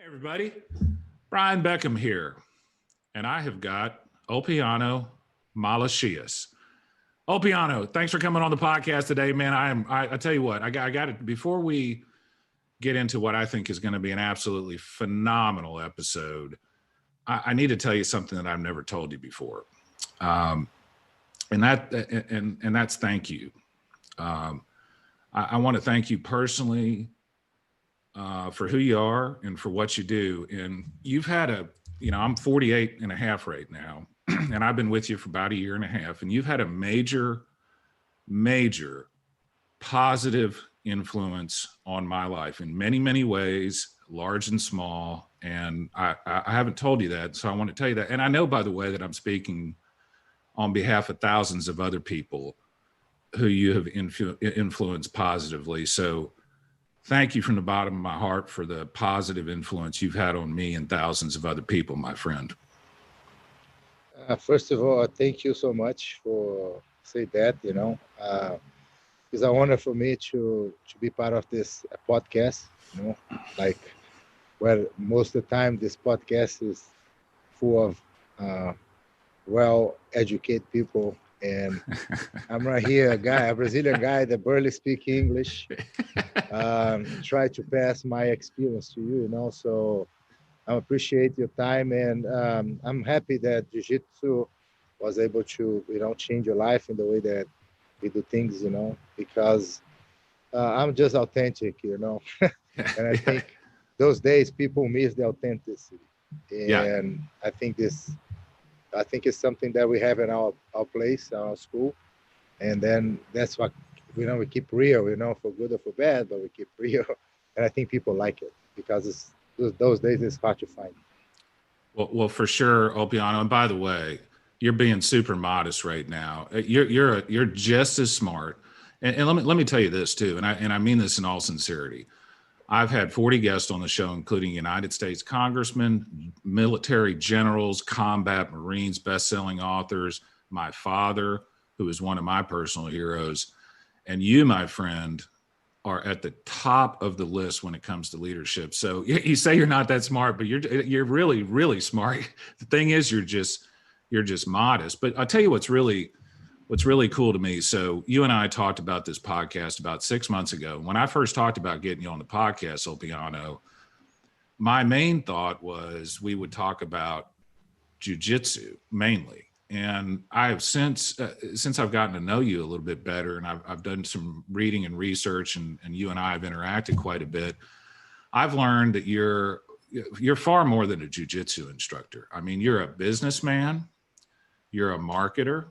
Hey everybody, Brian Beckham here, and I have got Ulpiano Malachias. Ulpiano, thanks for coming on the podcast today, man. I tell you what, I got it. Before we get into what I think is going to be an absolutely phenomenal episode, I need to tell you something that I've never told you before, and that's thank you. I want to thank you personally. For who you are and for what you do. And you've had I'm 48 and a half right now, and I've been with you for about a year and a half, and you've had a major positive influence on my life in many, many ways, large and small. And I haven't told you that, so I want to tell you that. And I know, by the way, that I'm speaking on behalf of thousands of other people who you have influenced positively. So thank you from the bottom of my heart for the positive influence you've had on me and thousands of other people, my friend. First of all, thank you so much for saying that. It's an honor for me to be part of this podcast. Like where most of the time this podcast is full of well-educated people. And I'm right here, a Brazilian guy that barely speaks English, try to pass my experience to you, so I appreciate your time. And I'm happy that Jiu-Jitsu was able to, change your life in the way that we do things, because I'm just authentic, and I think those days people miss the authenticity. And I think it's something that we have in our place, our school. And then that's what, we keep real, for good or for bad, but we keep real. And I think people like it because those days it's hard to find. Well, for sure, Ulpiano. And by the way, you're being super modest right now. You're just as smart. And let me tell you this too. And I mean this in all sincerity. I've had 40 guests on the show, including United States congressmen, military generals, combat Marines, best-selling authors, my father, who is one of my personal heroes. And you, my friend, are at the top of the list when it comes to leadership. So you say you're not that smart, but you're really, really smart. The thing is, you're just modest. But I'll tell you what's really cool to me. So you and I talked about this podcast about 6 months ago. When I first talked about getting you on the podcast, Ulpiano, my main thought was we would talk about jiu-jitsu mainly. And I have since I've gotten to know you a little bit better, and I've done some reading and research, and you and I have interacted quite a bit. I've learned that you're far more than a jiu-jitsu instructor. I mean, you're a businessman, you're a marketer,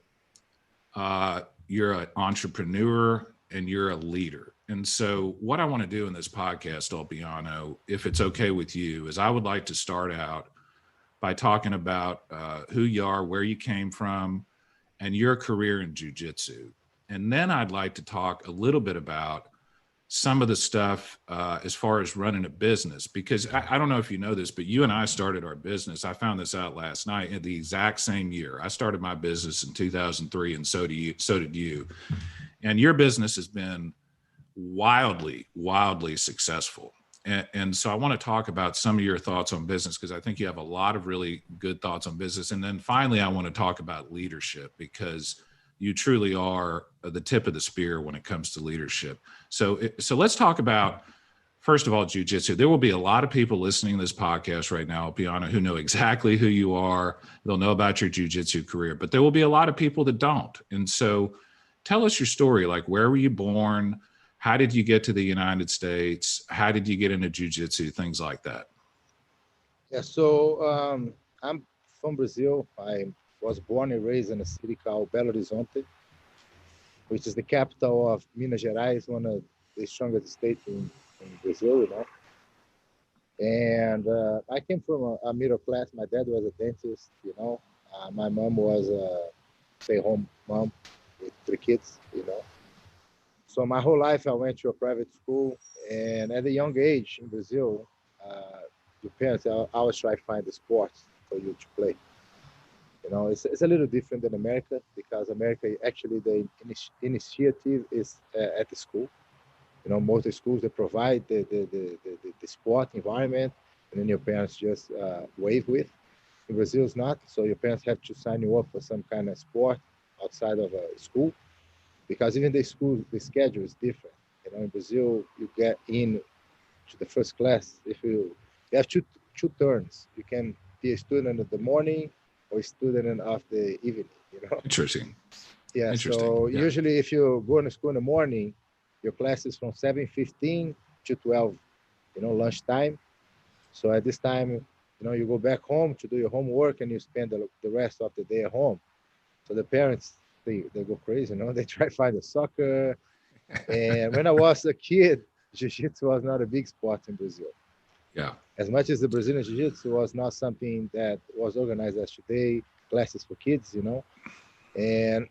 you're an entrepreneur, and you're a leader. And so what I want to do in this podcast, Ulpiano, if it's okay with you, is I would like to start out by talking about who you are, where you came from, and your career in jiu-jitsu. And then I'd like to talk a little bit about some of the stuff as far as running a business, because I don't know if you know this, but you and I started our business. I found this out last night in the exact same year. I started my business in 2003, and so did you. And your business has been wildly successful. And so I want to talk about some of your thoughts on business, because I think you have a lot of really good thoughts on business. And then finally, I want to talk about leadership, because you truly are the tip of the spear when it comes to leadership. So let's talk about, first of all, jiu-jitsu. There will be a lot of people listening to this podcast right now, Ulpiano, who know exactly who you are. They'll know about your jiu-jitsu career, but there will be a lot of people that don't. And so tell us your story. Like, where were you born? How did you get to the United States? How did you get into jiu-jitsu? Things like that. Yeah, so I'm from Brazil. I was born and raised in a city called Belo Horizonte, which is the capital of Minas Gerais, one of the strongest states in Brazil, And I came from a middle class. My dad was a dentist, My mom was a stay-home mom with 3 kids, So my whole life I went to a private school, and at a young age in Brazil, your parents always try to find a sport for you to play. It's a little different than America, because America, actually, the initiative is at the school. Most of the schools, they provide the sport environment, and then your parents just wave with. In Brazil, it's not. So your parents have to sign you up for some kind of sport outside of a school, because even the school, the schedule is different. You know, in Brazil, you get in to the first class if you have two turns. You can be a student in the morning or a student of the evening. You know. Interesting. Yeah. Interesting. So Yeah. usually, if you go to school in the morning, your class is from 7:15 to 12. You know, lunchtime. So at this time, you know, you go back home to do your homework and you spend the rest of the day at home. So the parents, they go crazy, you know, they try to find a soccer. And when I was a kid, Jiu-Jitsu was not a big sport in Brazil. Yeah. As much as the Brazilian Jiu-Jitsu was not something that was organized as today, classes for kids, you know. And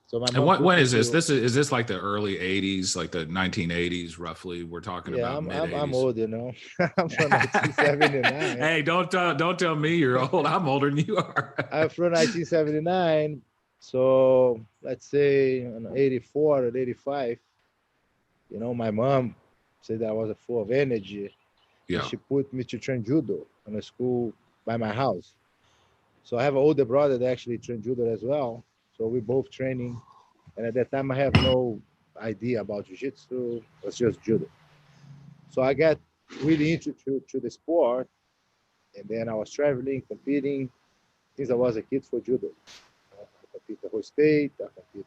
so my mom. And when is this? Is this like the early 80s, like the 1980s, roughly? We're talking about mid-80s. I'm old, you know. I'm from 1979. Hey, don't tell me you're old. I'm older than you are. I'm from 1979. So let's say in 84 or 85, you know, my mom said that I was full of energy. Yeah. She put me to train judo in a school by my house. So I have an older brother that actually trained judo as well. So we both training. And at that time, I have no idea about jiu-jitsu. It was just judo. So I got really into to the sport. And then I was traveling, competing since I was a kid for judo. I compete the whole state. I compete,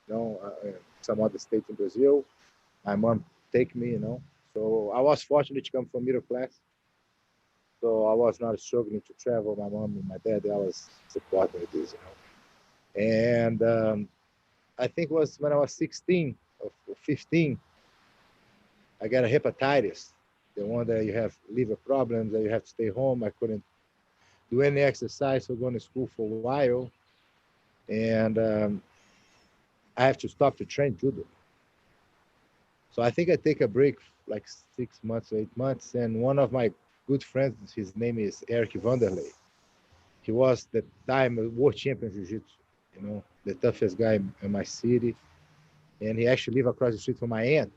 you know, some other states in Brazil. My mom take me, you know. So I was fortunate to come from middle class. So I was not struggling to travel. My mom and my dad, they always supporting with this, you know. And I think it was when I was 16 or 15, I got a hepatitis. The one that you have liver problems, that you have to stay home. I couldn't do any exercise or going to school for a while. And I have to stop to train judo. So I think I take a break like 6 months or 8 months. And one of my good friends, his name is Eric Vanderlei. He was the time a world champion jiu-jitsu, you know, the toughest guy in my city. And he actually lived across the street from my aunt.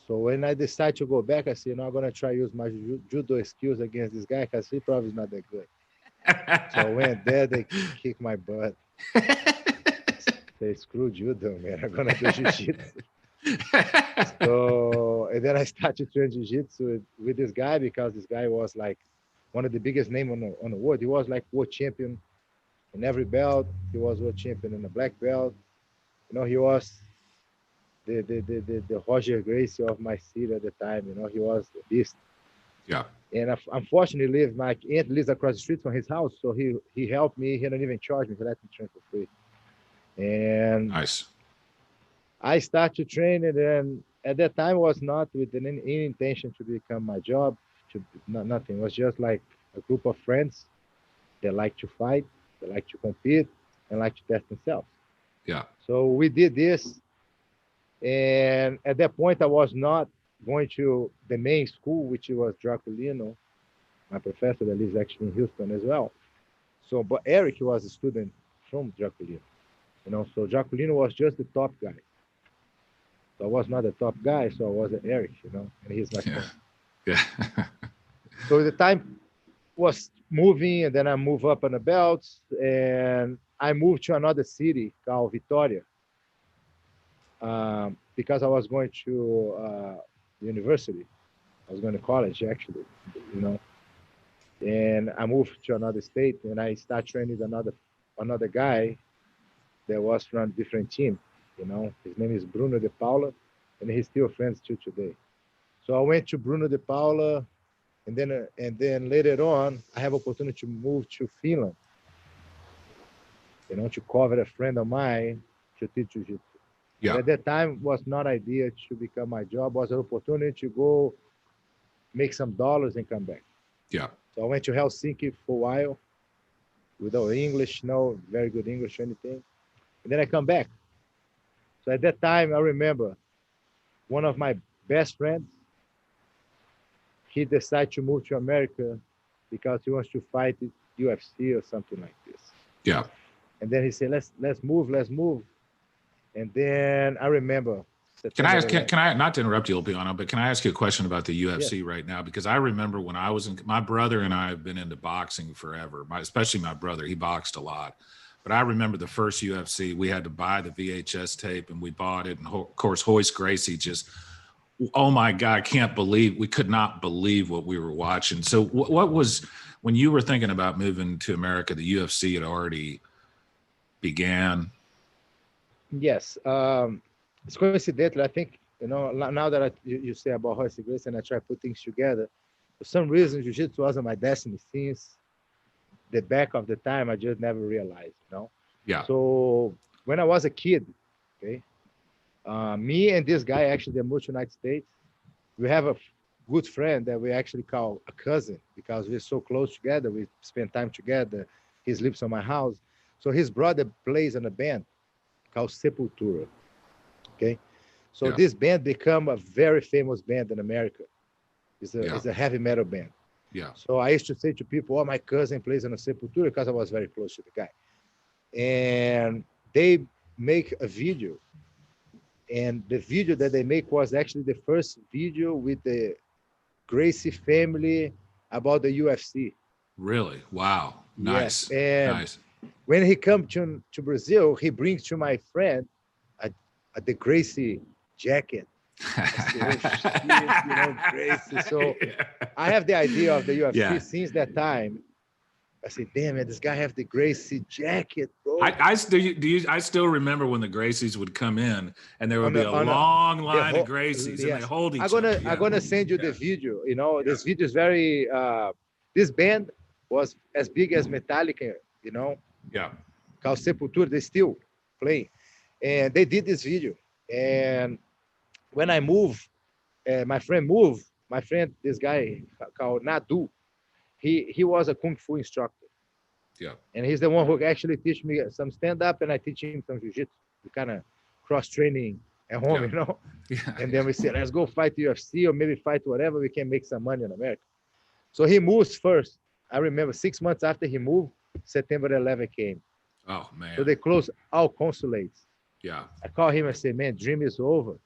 So when I decided to go back, I said, no, I'm going to try to use my judo skills against this guy because he probably is not that good. So I went there, they kicked my butt. They screw judo, man. I'm going to do jiu-jitsu. So, and then I started to train jiu-jitsu with this guy because this guy was like one of the biggest names on the world. He was like world champion in every belt. He was world champion in the black belt. You know, he was the Roger Gracie of my city at the time. You know, he was the beast. Yeah. And unfortunately, my aunt lives across the street from his house, so he helped me. He didn't even charge me. He let me train for free. And nice. I started to train, and then at that time was not with any intention to become my job. Nothing. It was just like a group of friends that like to fight, that like to compete, and like to test themselves. Yeah. So we did this. And at that point, I was not going to the main school, which was Draculino, my professor that lives actually in Houston as well. So, but Eric was a student from Draculino, you know, so Draculino was just the top guy. So I was not the top guy, so I was Eric, you know, and he's my friend. Yeah. So the time was moving, and then I moved up on the belts, and I moved to another city called Vitória. Because I was going to university. I was going to college, actually, you know. And I moved to another state, and I started training another guy that was from a different team, you know. His name is Bruno de Paula, and he's still friends till today. So I went to Bruno de Paula, and then later on, I have opportunity to move to Finland, you know, to cover a friend of mine to teach jiu-jitsu. Yeah. At that time, was not idea to become my job. Was an opportunity to go make some dollars and come back. Yeah. So I went to Helsinki for a while without English, no very good English or anything. And then I come back. So at that time, I remember one of my best friends, he decided to move to America because he wants to fight UFC or something like this. Yeah. And then he said, let's move. And then I remember Can I ask, can I, not to interrupt you, Ulpiano, but can I ask you a question about the UFC right now? Because I remember when I was my brother and I have been into boxing forever, especially my brother, he boxed a lot. But I remember the first UFC, we had to buy the VHS tape and we bought it. And of course, Gracie just, oh my God, we could not believe what we were watching. So what was, when you were thinking about moving to America, the UFC had already began? Yes. It's coincidental. I think, now that you say about Gracie and I try to put things together, for some reason, Jiu-Jitsu wasn't my destiny since the back of the time. I just never realized, Yeah. So when I was a kid, okay, me and this guy, actually, they moved to the United States. We have a good friend that we actually call a cousin because we're so close together. We spend time together. He sleeps on my house. So his brother plays in a band called Sepultura. Okay. So this band become a very famous band in America. It's a heavy metal band. Yeah. So I used to say to people, oh, my cousin plays in a Sepultura because I was very close to the guy. And they make a video. And the video that they make was actually the first video with the Gracie family about the UFC. Really? Wow. Nice. Yes. And nice. When he comes to Brazil, he brings to my friend the Gracie jacket. I say, Gracie. So I have the idea of the UFC since that time. I say, damn it, this guy have the Gracie jacket, bro. I still remember when the Gracies would come in and there would be a long line of Gracies and they hold each other. I'm gonna send you the video. This video is very this band was as big as Metallica, Yeah. Called Sepultura, they still play. And they did this video. And when I moved, my friend, this guy called Nadu, he was a Kung Fu instructor. Yeah. And he's the one who actually teach me some stand-up and I teach him some Jiu-Jitsu. We kind of cross-training at home, Yeah. And then we say, let's go fight UFC or maybe fight whatever, we can make some money in America. So he moves first. I remember 6 months after he moved, September 11 came. Oh, man. So they closed all consulates. Yeah. I call him and say, man, dream is over.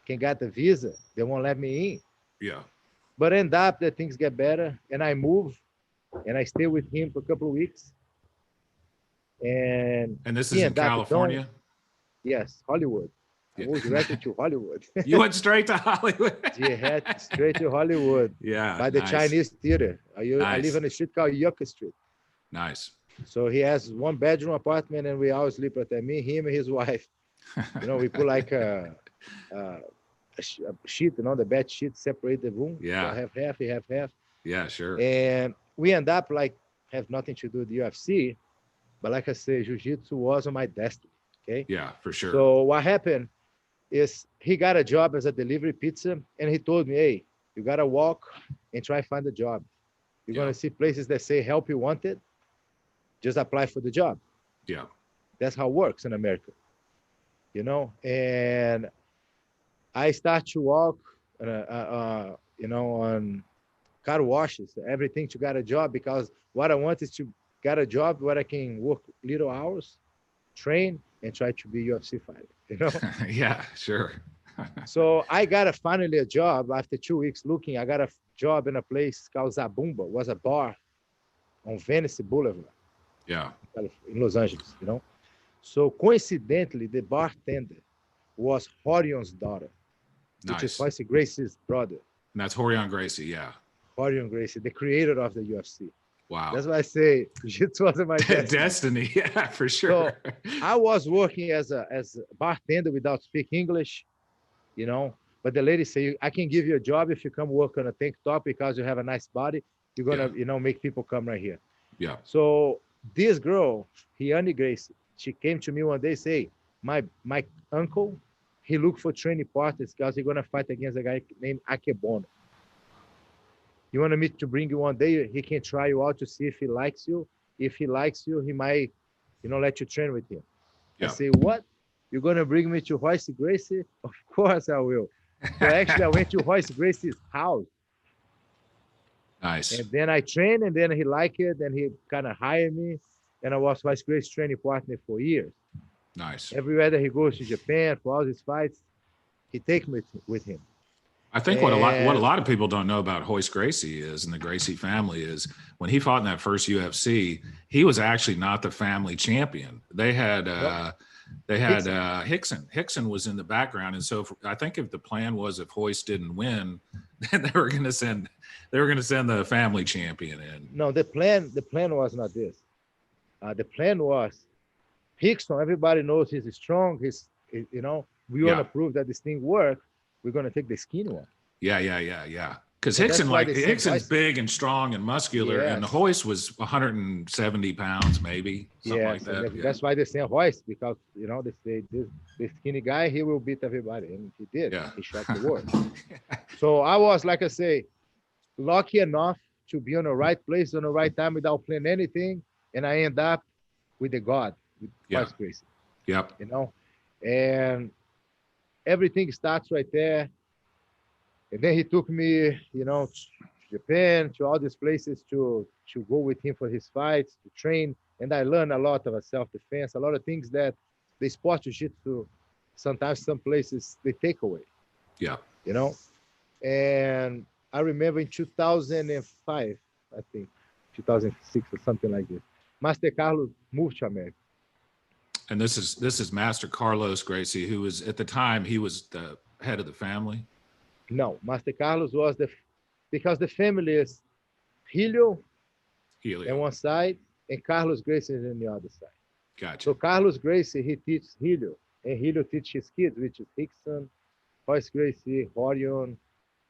Can't get the visa. They won't let me in. Yeah. But end up that things get better. And I move and I stay with him for a couple of weeks. And this is in California? Yes, Hollywood. I moved directly to Hollywood. You went straight to Hollywood? Yeah, straight to Hollywood. Yeah. By the Chinese theater. I live on a street called Yucca Street. Nice. So he has one bedroom apartment and we always sleep at me, him and his wife. We put like a sheet, the bed sheet separate the room. Yeah. So I have half, he have half. Yeah, sure. And we end up have nothing to do with the UFC. But like I say, Jiu-Jitsu was on my destiny. Okay. Yeah, for sure. So what happened is he got a job as a delivery pizza and he told me, hey, you got to walk and try to find a job. You're going to see places that say help you wanted. Just apply for the job. Yeah. That's how it works in America. And I start to walk, on car washes, everything to get a job because what I want is to get a job where I can work little hours, train, and try to be UFC fighter, Yeah, sure. So I got finally a job after 2 weeks looking. I got a job in a place called Zabumba. It was a bar on Venice Boulevard. Yeah. In Los Angeles, So coincidentally, the bartender was Horion's daughter, which is Gracie Gracie's brother. And that's Horion Gracie, yeah. Horion Gracie, the creator of the UFC. Wow. That's why I say Jiu-Jitsu wasn't my destiny. Yeah, for sure. So I was working as a bartender without speaking English, But the lady said, I can give you a job if you come work on a tank top because you have a nice body. You're gonna, make people come right here. Yeah. So this girl, Hiani Gracie, she came to me one day, say, my uncle, he looked for training partners because he's gonna fight against a guy named Akebono. You want me to bring you one day? He can try you out to see if he likes you. If he likes you, he might, let you train with him. Yeah. I say, what? You're gonna bring me to Gracie Gracie? Of course I will. So actually, I went to Gracie Gracie's house. Nice. And then I trained, and then he liked it, and he kind of hired me, and I was Gracie Gracie's training partner for years. Nice. Everywhere that he goes to Japan for all his fights, he take me with him. I think what a lot of people don't know about Royce Gracie is, and the Gracie family is, when he fought in that first UFC, he was actually not the family champion. They had Hickson. Hickson was in the background, and so I think if the plan was if Royce didn't win, then they were going to send the family champion in. No, the plan was not this. The plan was Hickson. Everybody knows he's strong. We want to prove that this thing works. We're going to take the skinny one. Yeah. Because Hickson's big and strong and muscular, and the Royce was 170 pounds, maybe. Something like that. That's why they say Royce, because, they say this skinny guy, he will beat everybody. And he did. Yeah. He shocked the world. So I was, like I say, lucky enough to be on the right place on the right time without planning anything. And I end up with the God, with Carlos Gracie. Yep. And everything starts right there. And then he took me, to Japan, to all these places to go with him for his fights, to train. And I learned a lot of self-defense, a lot of things that the sport jiu-jitsu, sometimes some places, they take away. Yeah. And I remember in 2005, I think, 2006 or something like this, Master Carlos moved to America. And this is Master Carlos Gracie, who was, at the time, he was the head of the family. No, Master Carlos was because the family is Helio on one side and Carlos Gracie is on the other side. Gotcha. So Carlos Gracie, he teaches Helio, and Helio teaches his kids, which is Hickson, Royce Gracie, Horion,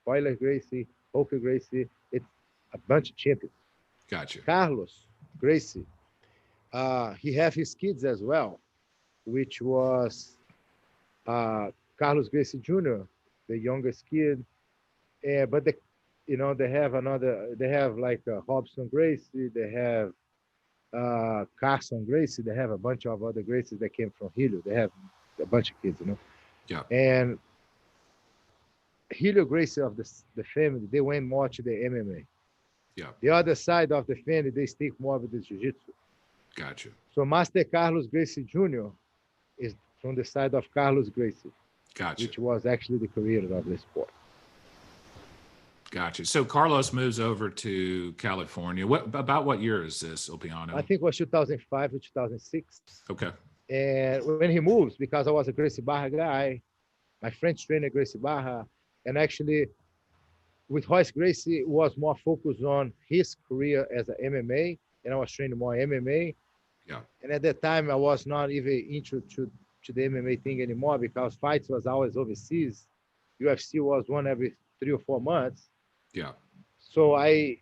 Boiler Gracie, Holker Gracie. It's a bunch of champions. Gotcha. Carlos Gracie, he have his kids as well, which was Carlos Gracie Jr., the youngest kid, but they have like Robson Gracie, they have Carson Gracie, they have a bunch of other Gracies that came from Helio. They have a bunch of kids, Yeah. And Helio Gracie of the family, they went more to the MMA. Yeah. The other side of the family, they stick more with the jiu-jitsu. Gotcha. So Master Carlos Gracie Jr. is from the side of Carlos Gracie. Gotcha. Which was actually the creator of the sport. Gotcha. So Carlos moves over to California. About what year is this, Ulpiano? I think it was 2005 or 2006. Okay. And when he moves, because I was a Gracie Barra guy, my French trainer, Gracie Barra, and actually with Royce Gracie, was more focused on his career as an MMA, and I was training more MMA. Yeah. And at that time, I was not even into to the MMA thing anymore because fights was always overseas. UFC was one every 3 or 4 months. Yeah. So I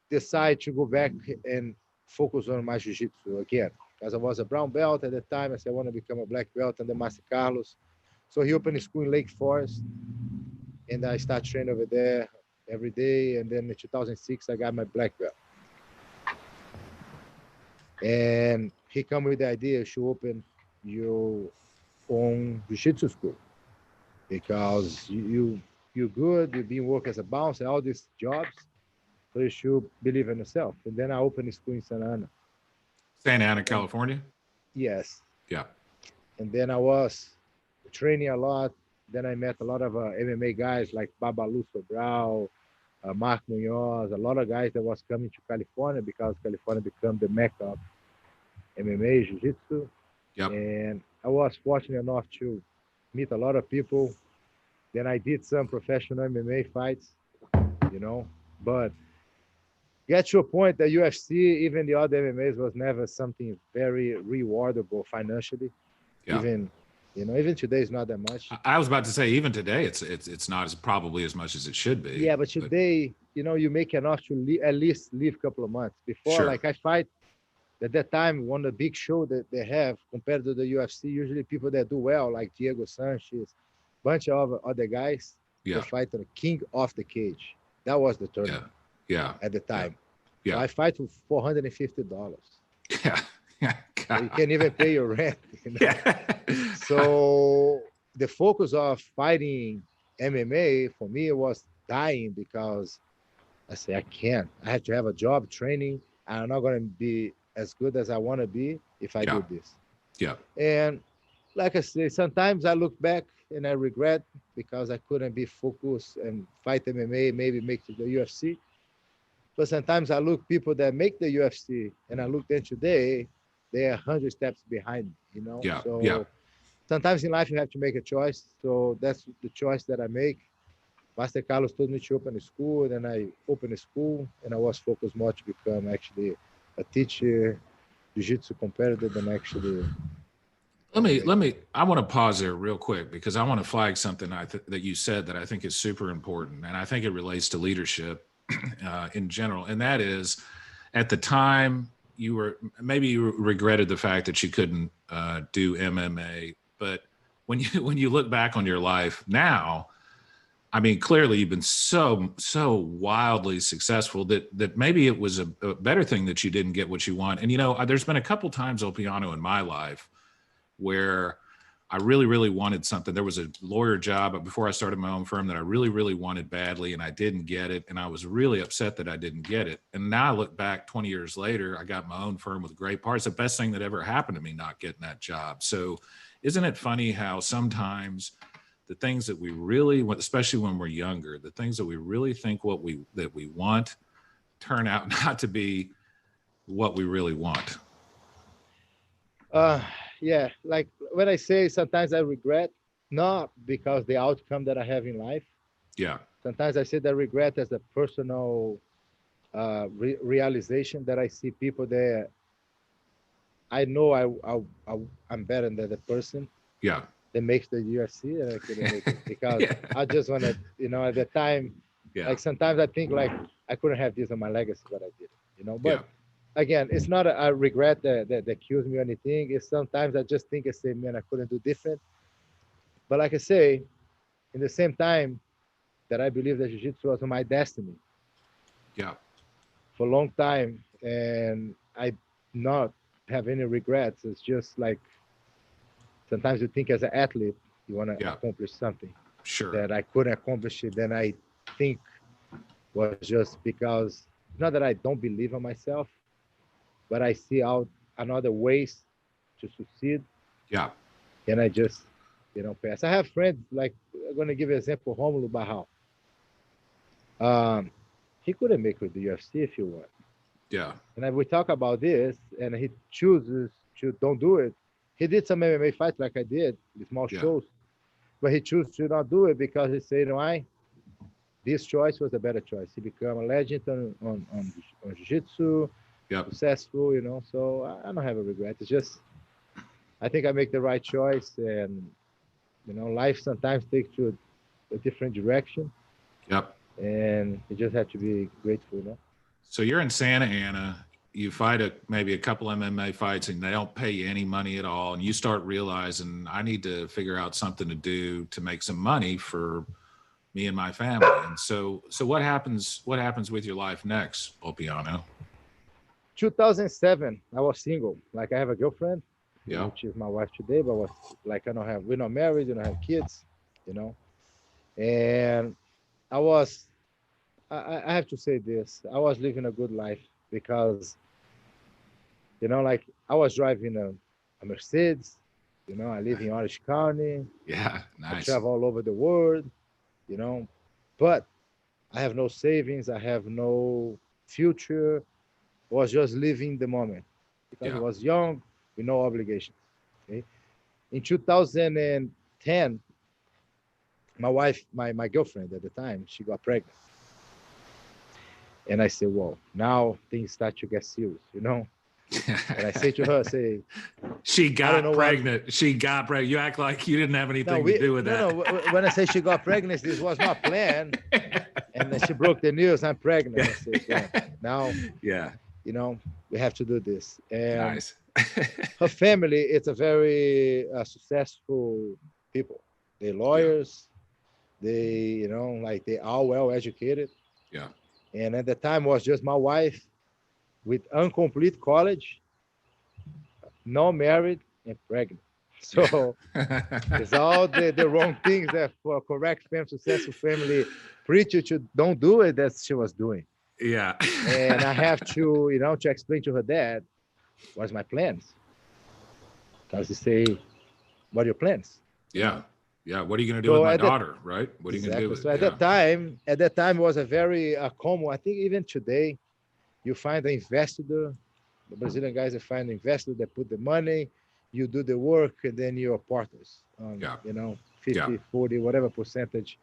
decided to go back and focus on my jiu-jitsu again. Because I was a brown belt at the time, I said I want to become a black belt under Master Carlos. So he opened a school in Lake Forest, and I started training over there every day. And then in 2006, I got my black belt. And he come with the idea you should open your own jiu-jitsu school because you're good, you've been working as a bouncer, all these jobs, so you should believe in yourself. And then I opened a school in Santa Ana. Santa Ana, California? Yes. Yeah. And then I was training a lot. Then I met a lot of MMA guys like Babalu Sobral, Mark Munoz, a lot of guys that was coming to California because California became the mecca of MMA, Jiu-Jitsu. Yep. And I was fortunate enough to meet a lot of people. Then I did some professional MMA fights, but get to a point that UFC, even the other MMAs, was never something very rewardable financially. Yeah. Even today is not that much. I was about to say, even today, it's not probably as much as it should be. Yeah, but today, you make enough to at least live a couple of months. Before, Sure. like I fight, at that time, one of the big show that they have compared to the UFC, usually people that do well, like Diego Sanchez, bunch of other guys, Yeah. they fight the king of the cage. That was the tournament. Yeah. At the time. Yeah. So I fight for $450. Yeah. So you can't even pay your rent. Yeah. So the focus of fighting MMA for me was dying because I say I can't. I have to have a job, training, and I'm not going to be as good as I want to be if I do this. Yeah. And like I say, sometimes I look back and I regret because I couldn't be focused and fight MMA, maybe make it to the UFC. But sometimes I look people that make the UFC and I look them today, they are 100 steps behind me, you know? Yeah. So Yeah. sometimes in life you have to make a choice. So that's the choice that I make. Master Carlos told me to open a school, and then I opened a school, and I was focused more to become actually a teacher, jiu-jitsu competitor than actually. I want to pause there real quick because I want to flag something that you said that I think is super important. And I think it relates to leadership in general. And that is, at the time you regretted the fact that you couldn't do MMA, but when you look back on your life now, I mean, clearly you've been so wildly successful that maybe it was a better thing that you didn't get what you want. And, you know, there's been a couple times, Ulpiano, in my life where I really, really wanted something. There was a lawyer job before I started my own firm that I really, really wanted badly, and I didn't get it. And I was really upset that I didn't get it. And now I look back 20 years later, I got my own firm with great parts. The best thing that ever happened to me, not getting that job. So isn't it funny how sometimes the things that we really want, especially when we're younger, the things that we really think that we want turn out not to be what we really want? Yeah, like when I say sometimes I regret, not because the outcome that I have in life. Yeah. Sometimes I say that regret as a personal realization that I see people that I know I'm better than the person. Yeah. That makes the UFC, and I couldn't make it because Yeah. I just want to, you know, at the time, Yeah. like sometimes I think like I couldn't have this on my legacy, but I did, you know. But Yeah. again, it's not a regret that kills me or anything. It's sometimes I just think I say, man, I couldn't do different. But like I say, in the same time that I believe that jiu-jitsu was my destiny. Yeah. For a long time, and I not have any regrets. It's just like sometimes you think as an athlete, you want to accomplish something. Sure. That I couldn't accomplish it. Then I think was just because, not that I don't believe in myself, but I see out another ways to succeed. Yeah. And I just, you know, pass. I have friends, like, I'm going to give you an example, Romulo Barral. He couldn't make it with the UFC if you want. Yeah. And we talk about this, and he chooses to don't do it. He did some MMA fights like I did, small shows, but he chose to not do it because he said, why? This choice was a better choice. He became a legend on jiu-jitsu, successful, you know, so I don't have a regret. It's just, I think I make the right choice, and, you know, life sometimes takes you a different direction. Yep. And you just have to be grateful, you know? So you're in Santa Ana, you fight maybe a couple MMA fights and they don't pay you any money at all. And you start realizing I need to figure out something to do to make some money for me and my family. And so what happens with your life next, Ulpiano? 2007, I was single. Like I have a girlfriend, yeah, which is my wife today, but was like, we're not married, we don't have kids, you know? And I have to say this, I was living a good life because, you know, like I was driving a Mercedes, you know, I live in Orange County. Yeah, nice. I travel all over the world, you know, but I have no savings. I have no future. I was just living the moment because I was young with no obligations. Okay. In 2010, my wife, my girlfriend at the time, she got pregnant. And I said, well, now things start to get serious, you know? And I say to her, she got pregnant. She got pregnant. You act like you didn't have anything to do with that. No, when I say she got pregnant, this was not planned. And then she broke the news, I'm pregnant. I said, yeah, now, you know, we have to do this. And nice. Her family, it's a very successful people. They're lawyers. They, you know, like they are well educated. Yeah. And at the time it was just my wife with incomplete college, not married, and pregnant. So it's all the wrong things that for a correct family, successful family preacher to don't do it, that she was doing. Yeah. And I have to, you know, to explain to her dad what's my plans. Because he say, what are your plans? Yeah. Yeah. What are you going to do with my daughter? Right. What are you going to do with So at that time, it was a very common, I think even today, you find an investor, the Brazilian guys that find an investor that put the money, you do the work, and then you're partners. 50, 40, whatever percentage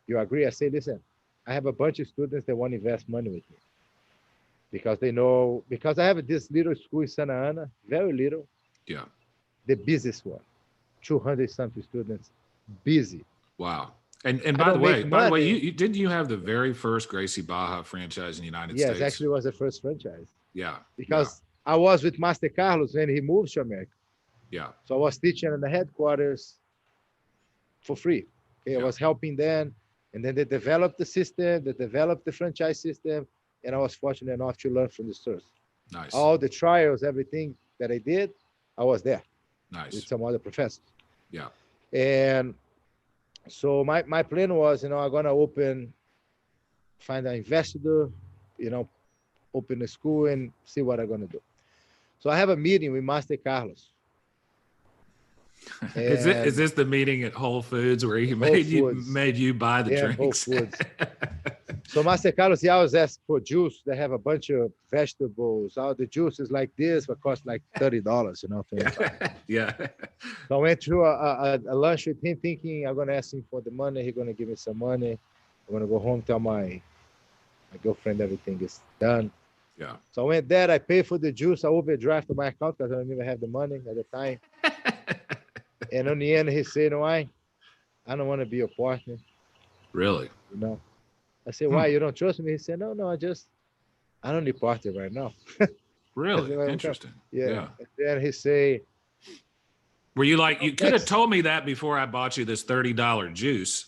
you agree. I say, listen, I have a bunch of students that want to invest money with me because they know, because I have this little school in Santa Ana, very little. Yeah. The busiest one, 200 something students, busy. Wow. And by the way, you didn't you have the very first Gracie Barra franchise in the United States? Yes, actually was the first franchise. Yeah. Because I was with Master Carlos when he moved to America. Yeah. So I was teaching in the headquarters for free. Okay, I was helping them, and then they developed the system, they developed the franchise system, and I was fortunate enough to learn from the source. Nice. All the trials, everything that I did, I was there. Nice. With some other professors. Yeah. And so my plan was, I'm gonna find an investor, open a school and see what I'm gonna do. So I have a meeting with Master Carlos. Is this the meeting at Whole Foods where he made you buy the drinks? Whole Foods. So Master Carlos, he always asks for juice. They have a bunch of vegetables. All the juice is like this, but cost like $30, Yeah. So I went to a lunch with him thinking I'm gonna ask him for the money. He's gonna give me some money. I'm gonna go home, tell my girlfriend everything is done. Yeah. So I went there, I paid for the juice, I overdrafted my account because I didn't even have the money at the time. And in the end, he said, I don't want to be your partner. Really? I said, why? You don't trust me? He said, no, I don't need partner right now. Really? Said, interesting. Yeah. And then he said, were you like, you could have told me that before I bought you this $30 juice.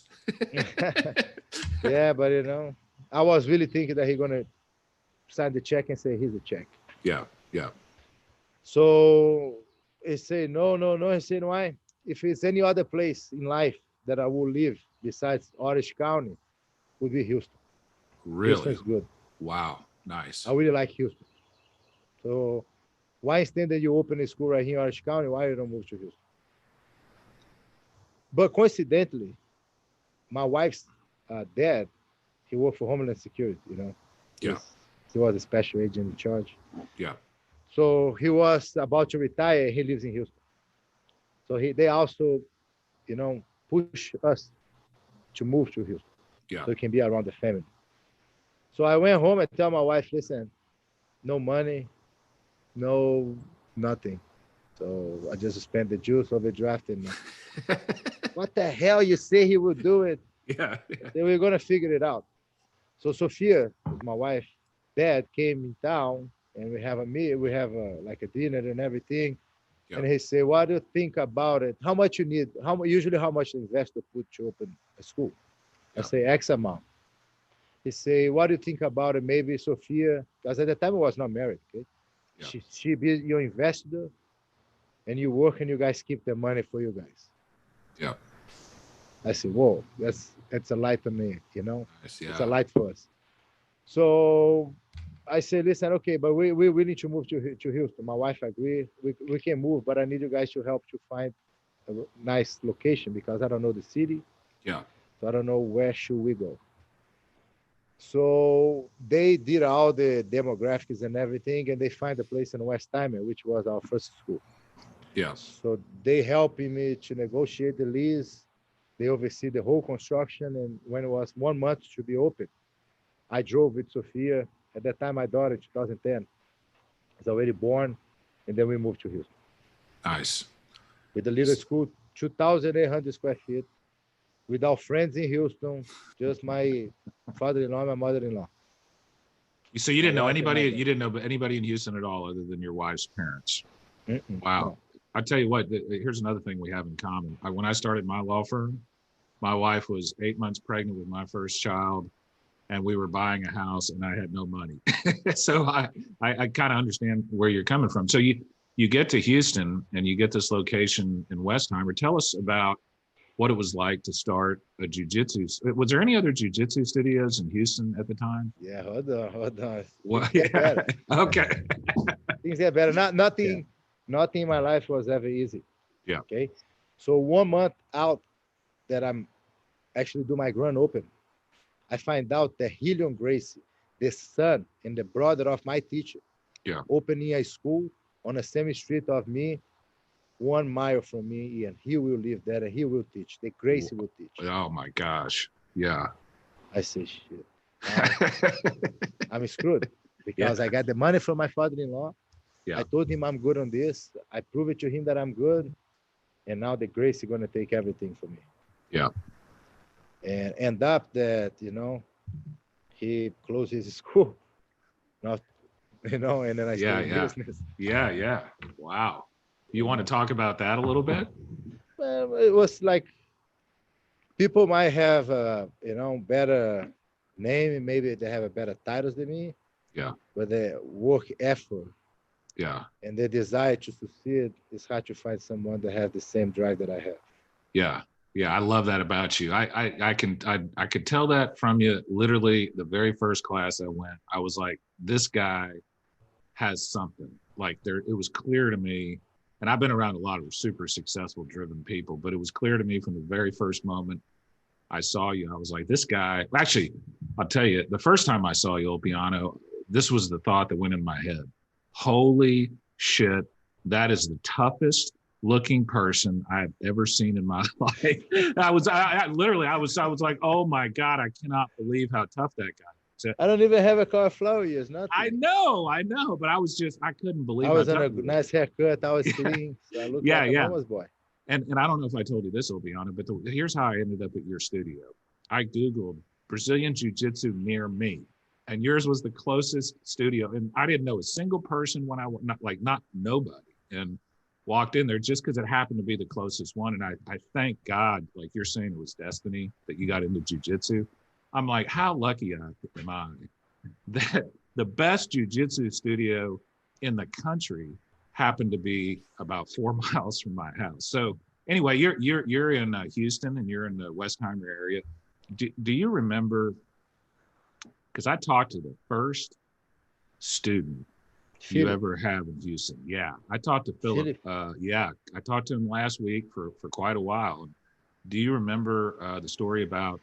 Yeah, but I was really thinking that he's going to sign the check and say, here's a check. Yeah. Yeah. So he said, no. He said, why? If it's any other place in life that I will live besides Orange County, would be Houston. Really? Houston's good. Wow. Nice. I really like Houston. So why instead that you open a school right here in Orange County, why you don't move to Houston? But coincidentally, my wife's dad, he worked for Homeland Security, Yeah. He was a special agent in charge. Yeah. So he was about to retire. He lives in Houston. So they also, push us to move to Houston. Yeah. So it can be around the family. So I went home and tell my wife, listen, no money, no nothing. So I just spent the juice overdrafting. What the hell? You say he would do it? Yeah. Then we're gonna figure it out. So Sophia, my wife, dad came in town and we have a meal. We have like a dinner and everything. Yep. And he said, "What do you think about it? How much you need? Usually how much the investor put to open a school?" Yep. I say X amount. He say, "What do you think about it? Maybe Sophia, because at the time I was not married. Okay, yep. She be your investor, and you work and you guys keep the money for you guys." Yeah. I said, "Whoa, that's a light to me, Nice, yeah. It's a light for us." So I said, listen, okay, but we need to move to Houston. My wife agreed. We can move, but I need you guys to help to find a nice location because I don't know the city. Yeah. So I don't know where should we go. So they did all the demographics and everything, and they find a place in West Timer, which was our first school. Yeah. So they helped me to negotiate the lease. They oversee the whole construction, and when it was 1 month to be open, I drove with Sophia. At that time, my daughter, 2010, is already born, and then we moved to Houston. Nice. With a little school, 2,800 square feet, without friends in Houston, just my father-in-law and my mother-in-law. So you didn't know anybody? You didn't know anybody in Houston at all, other than your wife's parents? Wow. No. I tell you what. Here's another thing we have in common. When I started my law firm, my wife was 8 months pregnant with my first child. And we were buying a house and I had no money. So I kind of understand where you're coming from. So you get to Houston and you get this location in Westheimer. Tell us about what it was like to start a jiu-jitsu. Was there any other jiu-jitsu studios in Houston at the time? Yeah, hold on. Well, yeah. Okay. Things get better. Nothing in my life was ever easy. Yeah. Okay. So 1 month out that I'm actually do my grand open, I find out that Helion Gracie, the son and the brother of my teacher, opening a school on the same street of me, 1 mile from me, and he will live there and he will teach. The Gracie will teach. Oh my gosh. Yeah. I say, shit. I'm screwed because I got the money from my father-in-law. I told him I'm good on this. I proved it to him that I'm good. And now the Gracie going to take everything from me. Yeah. And end up that, he closed his school. Not, and then I started business. Yeah. Wow. You want to talk about that a little bit? Well, it was like people might have, better name, maybe they have a better titles than me. Yeah. But the work effort. Yeah. And the desire to succeed, it's hard to find someone that has the same drive that I have. Yeah. Yeah. I love that about you. I could tell that from you. Literally the very first class I went, I was like, this guy has something. Like it was clear to me. And I've been around a lot of super successful, driven people, but it was clear to me from the very first moment I saw you. I was like, this guy, actually, I'll tell you, the first time I saw you, Ulpiano, this was the thought that went in my head. Holy shit, that is the toughest looking person I've ever seen in my life. I was like, oh my God, I cannot believe how tough that guy is. I don't even have a cauliflower ears, nothing. I know, but I couldn't believe I was on a nice haircut. I was clean. So I looked like a mama's boy. And I don't know if I told you this, Ulpiano, but here's how I ended up at your studio. I Googled Brazilian Jiu-Jitsu near me. And yours was the closest studio. And I didn't know a single person when not nobody. And walked in there just because it happened to be the closest one. And I thank God, like you're saying, it was destiny that you got into jiu-jitsu. I'm like, how lucky am I that the best jiu-jitsu studio in the country happened to be about 4 miles from my house. So anyway, you're in Houston and you're in the Westheimer area. Do you remember? Because I talked to the first student you ever have in Houston. Yeah, I talked to Philip. I talked to him last week for quite a while. Do you remember the story about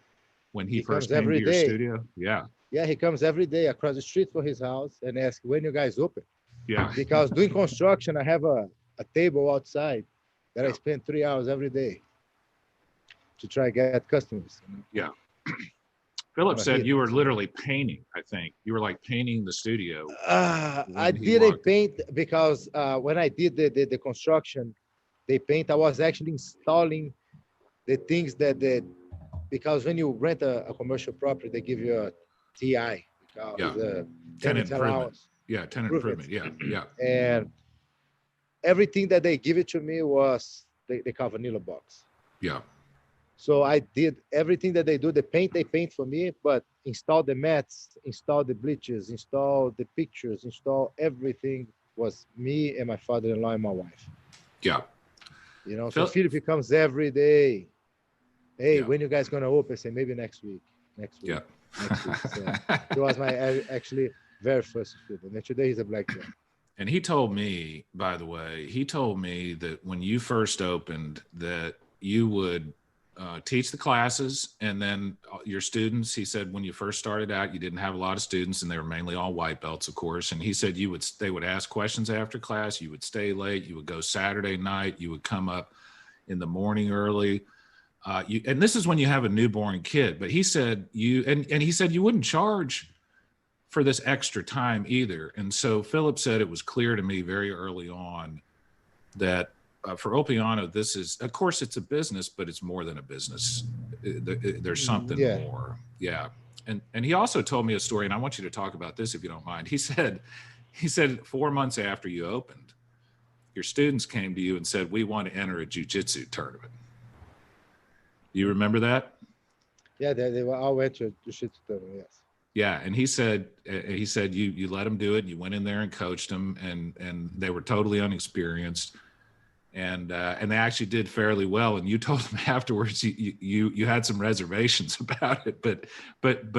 when he first came to your studio? Yeah. Yeah, he comes every day across the street from his house and asks, when you guys open? Yeah. Because doing construction, I have a table outside that I spend 3 hours every day to try to get customers. Yeah. Philip said you were literally painting, I think. You were like painting the studio. I didn't paint because when I did the construction, they paint. I was actually installing the things because when you rent a commercial property, they give you a TI. Tenant improvement. Yeah, tenant improvement. Yeah. And everything that they give it to me was, they call vanilla box. Yeah. So I did everything that they do. They paint for me, but install the mats, install the bleachers, install the pictures, install everything was me and my father-in-law and my wife. Yeah. So Philip comes every day. Hey, when you guys going to open? I say, maybe next week. Yeah. Next week. So he was my actually very first student. And today he's a black belt. And he told me, by the way, that when you first opened that you would teach the classes, and then your students, he said when you first started out, you didn't have a lot of students and they were mainly all white belts, of course. And he said they would ask questions after class. You would stay late. You would go Saturday night. You would come up in the morning early. And this is when you have a newborn kid, but he said he said you wouldn't charge for this extra time either. And so Philip said it was clear to me very early on that for Ulpiano, this is, of course, it's a business, but it's more than a business. There's something more. Yeah. And he also told me a story, and I want you to talk about this if you don't mind. He said 4 months after you opened, your students came to you and said, we want to enter a jiu-jitsu tournament. You remember that? Yeah, they were all went to jiu-jitsu tournament, yes. Yeah, and he said you let them do it. You went in there and coached them, and they were totally unexperienced. And they actually did fairly well. And you told them afterwards you had some reservations about it, but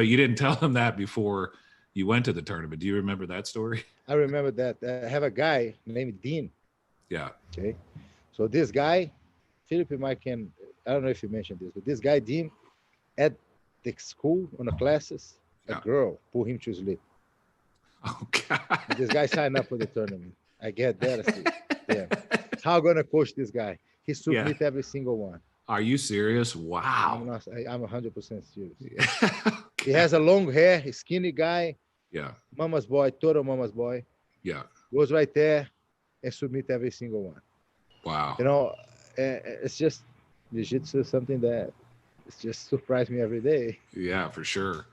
you didn't tell them that before you went to the tournament. Do you remember that story? I remember that. I have a guy named Dean. Yeah. Okay. So this guy, Philip Mike can, I don't know if you mentioned this, but this guy, Dean, at the school on the classes, a girl pulled him to sleep. Oh, God. And this guy signed up for the tournament. I get that. I see, damn. How going to coach this guy? He submit every single one. Are you serious? Wow. I'm 100% serious. Yeah. He has a long hair, a skinny guy. Yeah. Mama's boy, total mama's boy. Yeah. Goes right there and submit every single one. Wow. You know, it's just Jiu-Jitsu is something that it's just surprised me every day. Yeah, for sure.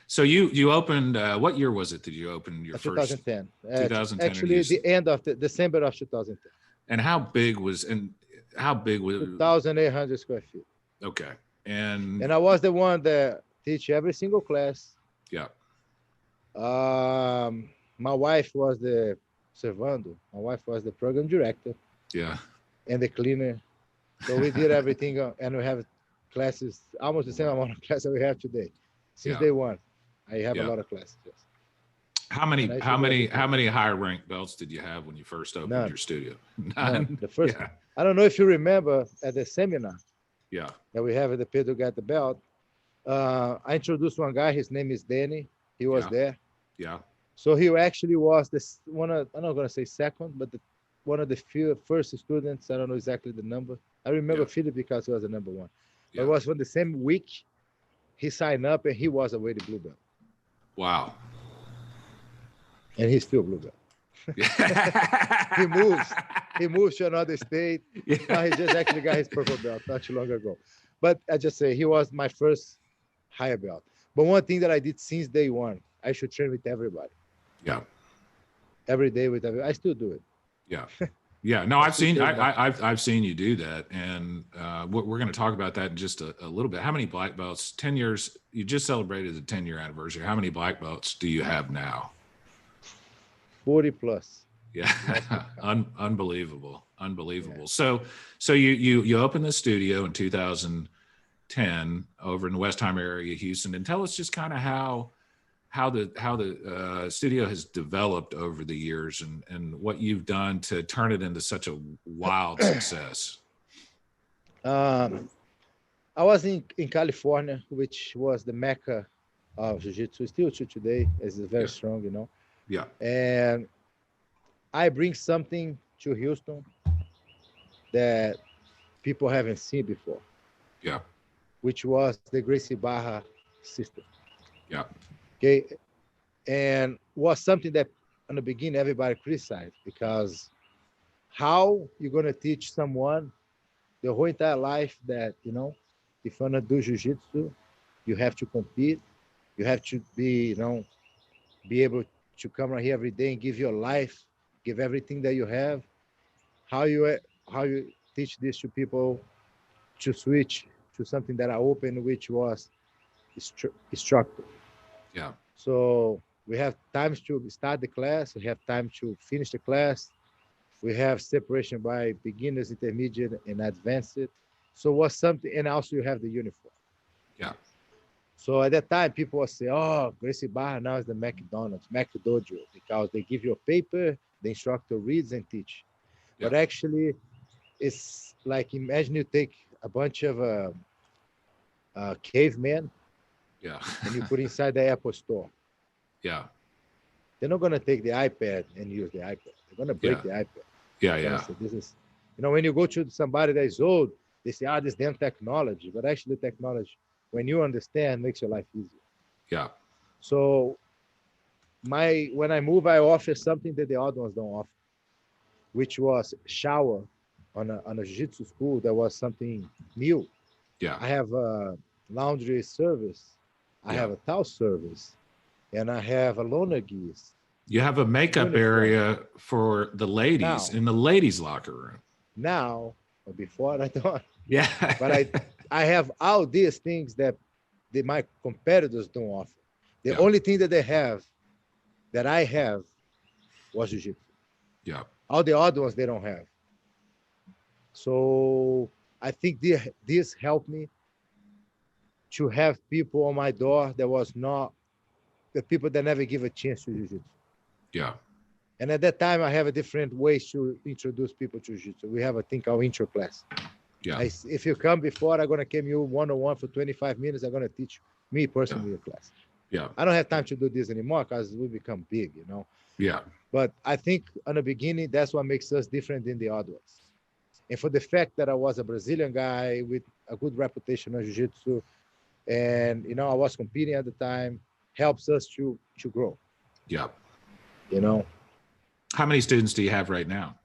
So you opened, what year was it that you opened your 2010. first? 2010. Actually, the end of December of 2010. And how big was it? 2,800 square feet. Okay. And I was the one that teach every single class. Yeah. My wife was the servando. My wife was the program director. Yeah. And the cleaner. So we did everything, and we have classes, almost the same amount of classes we have today. Since day one, I have a lot of classes. Yes. How many higher ranked belts did you have when you first opened your studio? None. The first, I don't know if you remember at the seminar. Yeah. That we have at the Pedro got the belt. I introduced one guy. His name is Danny. He was there. Yeah. So he actually was this one of, I'm not going to say second, but one of the few first students. I don't know exactly the number. I remember Philip because he was the number one. But it was from the same week he signed up and he was already blue belt. Wow. And he's still blue belt. He moves to another state. Now he just actually got his purple belt not too long ago. But I just say he was my first higher belt. But one thing that I did since day one, I should train with everybody. Yeah. Every day with everybody. I still do it. Yeah. Yeah. No, I've seen you do that. And we're going to talk about that in just a little bit. How many black belts, 10 years, you just celebrated the 10-year anniversary. How many black belts do you have now? 40 plus. Yeah. Unbelievable. Yeah. So you opened the studio in 2010 over in the Westheimer area of Houston, and tell us just kind of how the studio has developed over the years and what you've done to turn it into such a wild success. I was in California, which was the mecca of Jiu-Jitsu, still to today, is very strong, you know. Yeah. And I bring something to Houston that people haven't seen before. Yeah. Which was the Gracie Barra system. Yeah. Okay. And was something that in the beginning everybody criticized, because how you're going to teach someone the whole entire life that, you know, if you want to do jiu-jitsu, you have to compete, you have to be, you know, be able to come right here every day and give your life, give everything that you have. How you teach this to people to switch to something that are open, which was structured. Yeah. So we have times to start the class, we have time to finish the class, we have separation by beginners, intermediate, and advanced. So what's something, and also you have the uniform. Yeah. So at that time, people would say, oh, Gracie Barra now is the McDonald's, McDojo, because they give you a paper, the instructor reads and teach. Yeah. But actually, it's like, imagine you take a bunch of cavemen, and you put inside the Apple store. Yeah. They're not going to take the iPad and use the iPad. They're going to break the iPad. Yeah. So this is, you know, when you go to somebody that is old, they say, this damn technology. But actually, technology, when you understand, makes your life easier. Yeah. So when I move, I offer something that the other ones don't offer, which was shower on a jiu-jitsu school. That was something new. Yeah. I have a laundry service. I have a towel service, and I have a loaner geese. You have a makeup area for the ladies in the ladies' locker room. Now, but before I don't. Yeah. But I have all these things that my competitors don't offer. The only thing that they have, that I have, was jiu-jitsu. Yeah. All the other ones they don't have. So I think this helped me to have people on my door that was not the people that never give a chance to jiu-jitsu. Yeah. And at that time, I have a different ways to introduce people to jiu-jitsu. We have a thing called intro class. Yeah. If you come before, I'm gonna come you one-on-one for 25 minutes. I'm gonna teach me personally a class. Yeah. I don't have time to do this anymore because we become big, you know. Yeah. But I think in the beginning, that's what makes us different than the other ones. And for the fact that I was a Brazilian guy with a good reputation on Jiu-Jitsu, and you know, I was competing at the time, helps us to grow. Yeah. You know. How many students do you have right now?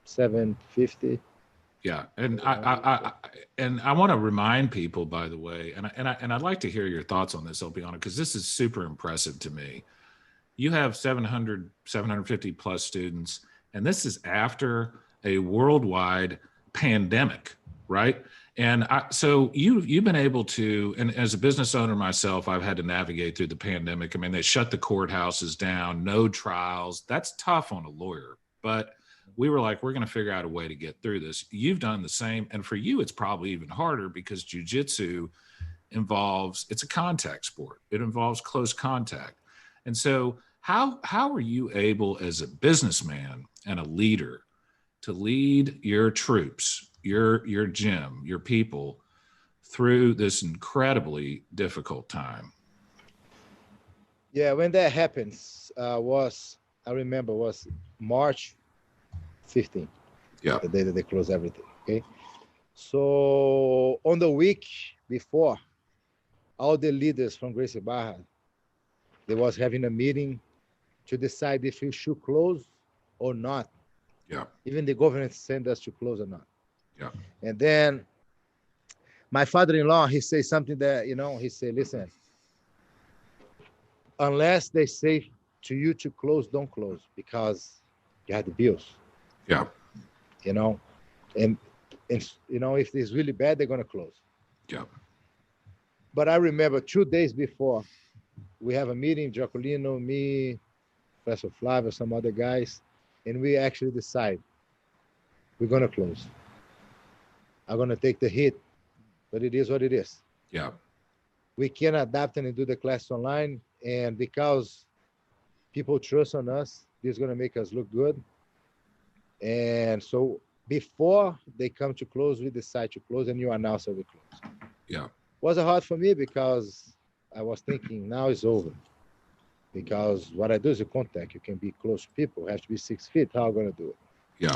750. Yeah, and I want to remind people, by the way, and I'd like to hear your thoughts on this, Ulpiano, because this is super impressive to me. You have 750 plus students, and this is after a worldwide pandemic, right? And so you've been able to, and as a business owner myself, I've had to navigate through the pandemic. I mean, they shut the courthouses down, no trials. That's tough on a lawyer, but we were like, we're going to figure out a way to get through this. You've done the same. And for you, it's probably even harder because jiu-jitsu it's a contact sport. It involves close contact. And so how are you able as a businessman and a leader to lead your troops, your gym, your people through this incredibly difficult time? Yeah, when that happens, I remember was March 15th. Yeah. The day that they close everything. Okay. So on the week before, all the leaders from Gracie Barra, they was having a meeting to decide if we should close or not. Yeah. Even the government sent us to close or not. Yeah. And then my father-in-law, he said something that, you know, he said, listen, unless they say to you to close, don't close, because you have the bills. Yeah. You know, and you know, if it's really bad, they're going to close. Yeah. But I remember 2 days before, we have a meeting, Giacolino, me, Professor Flavio, some other guys, and we actually decide we're going to close. I'm going to take the hit, but it is what it is. Yeah. We can adapt and do the class online, and because people trust on us, this is going to make us look good. And so before they come to close, we decide to close, and you announce that we close. Yeah. Wasn't hard for me because I was thinking now it's over. Because what I do is a contact. You can be close to people, have to be 6 feet. How am I going to do it? Yeah.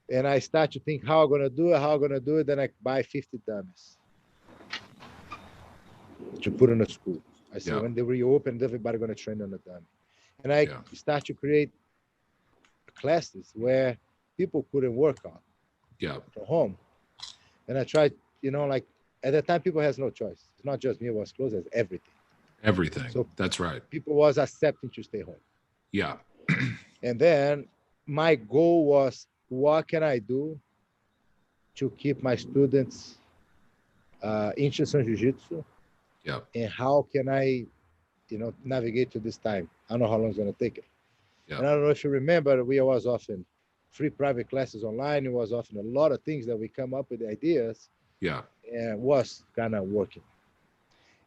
And I start to think how I'm going to do it. Then I buy 50 dummies to put in a school. I said, when they reopen, everybody going to train on a dummy. And I start to create classes where people couldn't work on from home. And I tried, you know, like at the time, people has no choice. It's not just me, it was closed, it's everything. Everything. So that's right. People was accepting to stay home. Yeah. And then my goal was, what can I do to keep my students interested in Jiu-Jitsu? Yeah. And how can I, you know, navigate to this time? I don't know how long it's going to take it. Yeah. And I don't know if you remember, we was offering free private classes online. It was offering a lot of things that we come up with ideas. Yeah. And it was kind of working.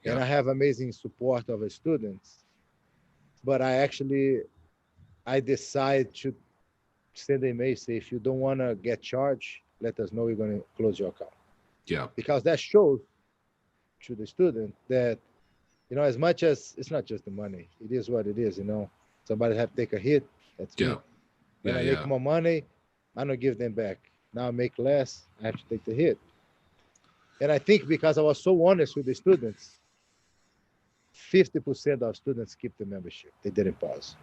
Yeah. And I have amazing support of the students. But I decide to send an email, say, if you don't want to get charged, let us know, we're going to close your account. Yeah. Because that shows to the student that, you know, as much as it's not just the money, it is what it is, you know. Somebody have to take a hit, that's me. When I make more money, I don't give them back. Now I make less, I have to take the hit. And I think because I was so honest with the students, 50% of students keep the membership. They didn't pause.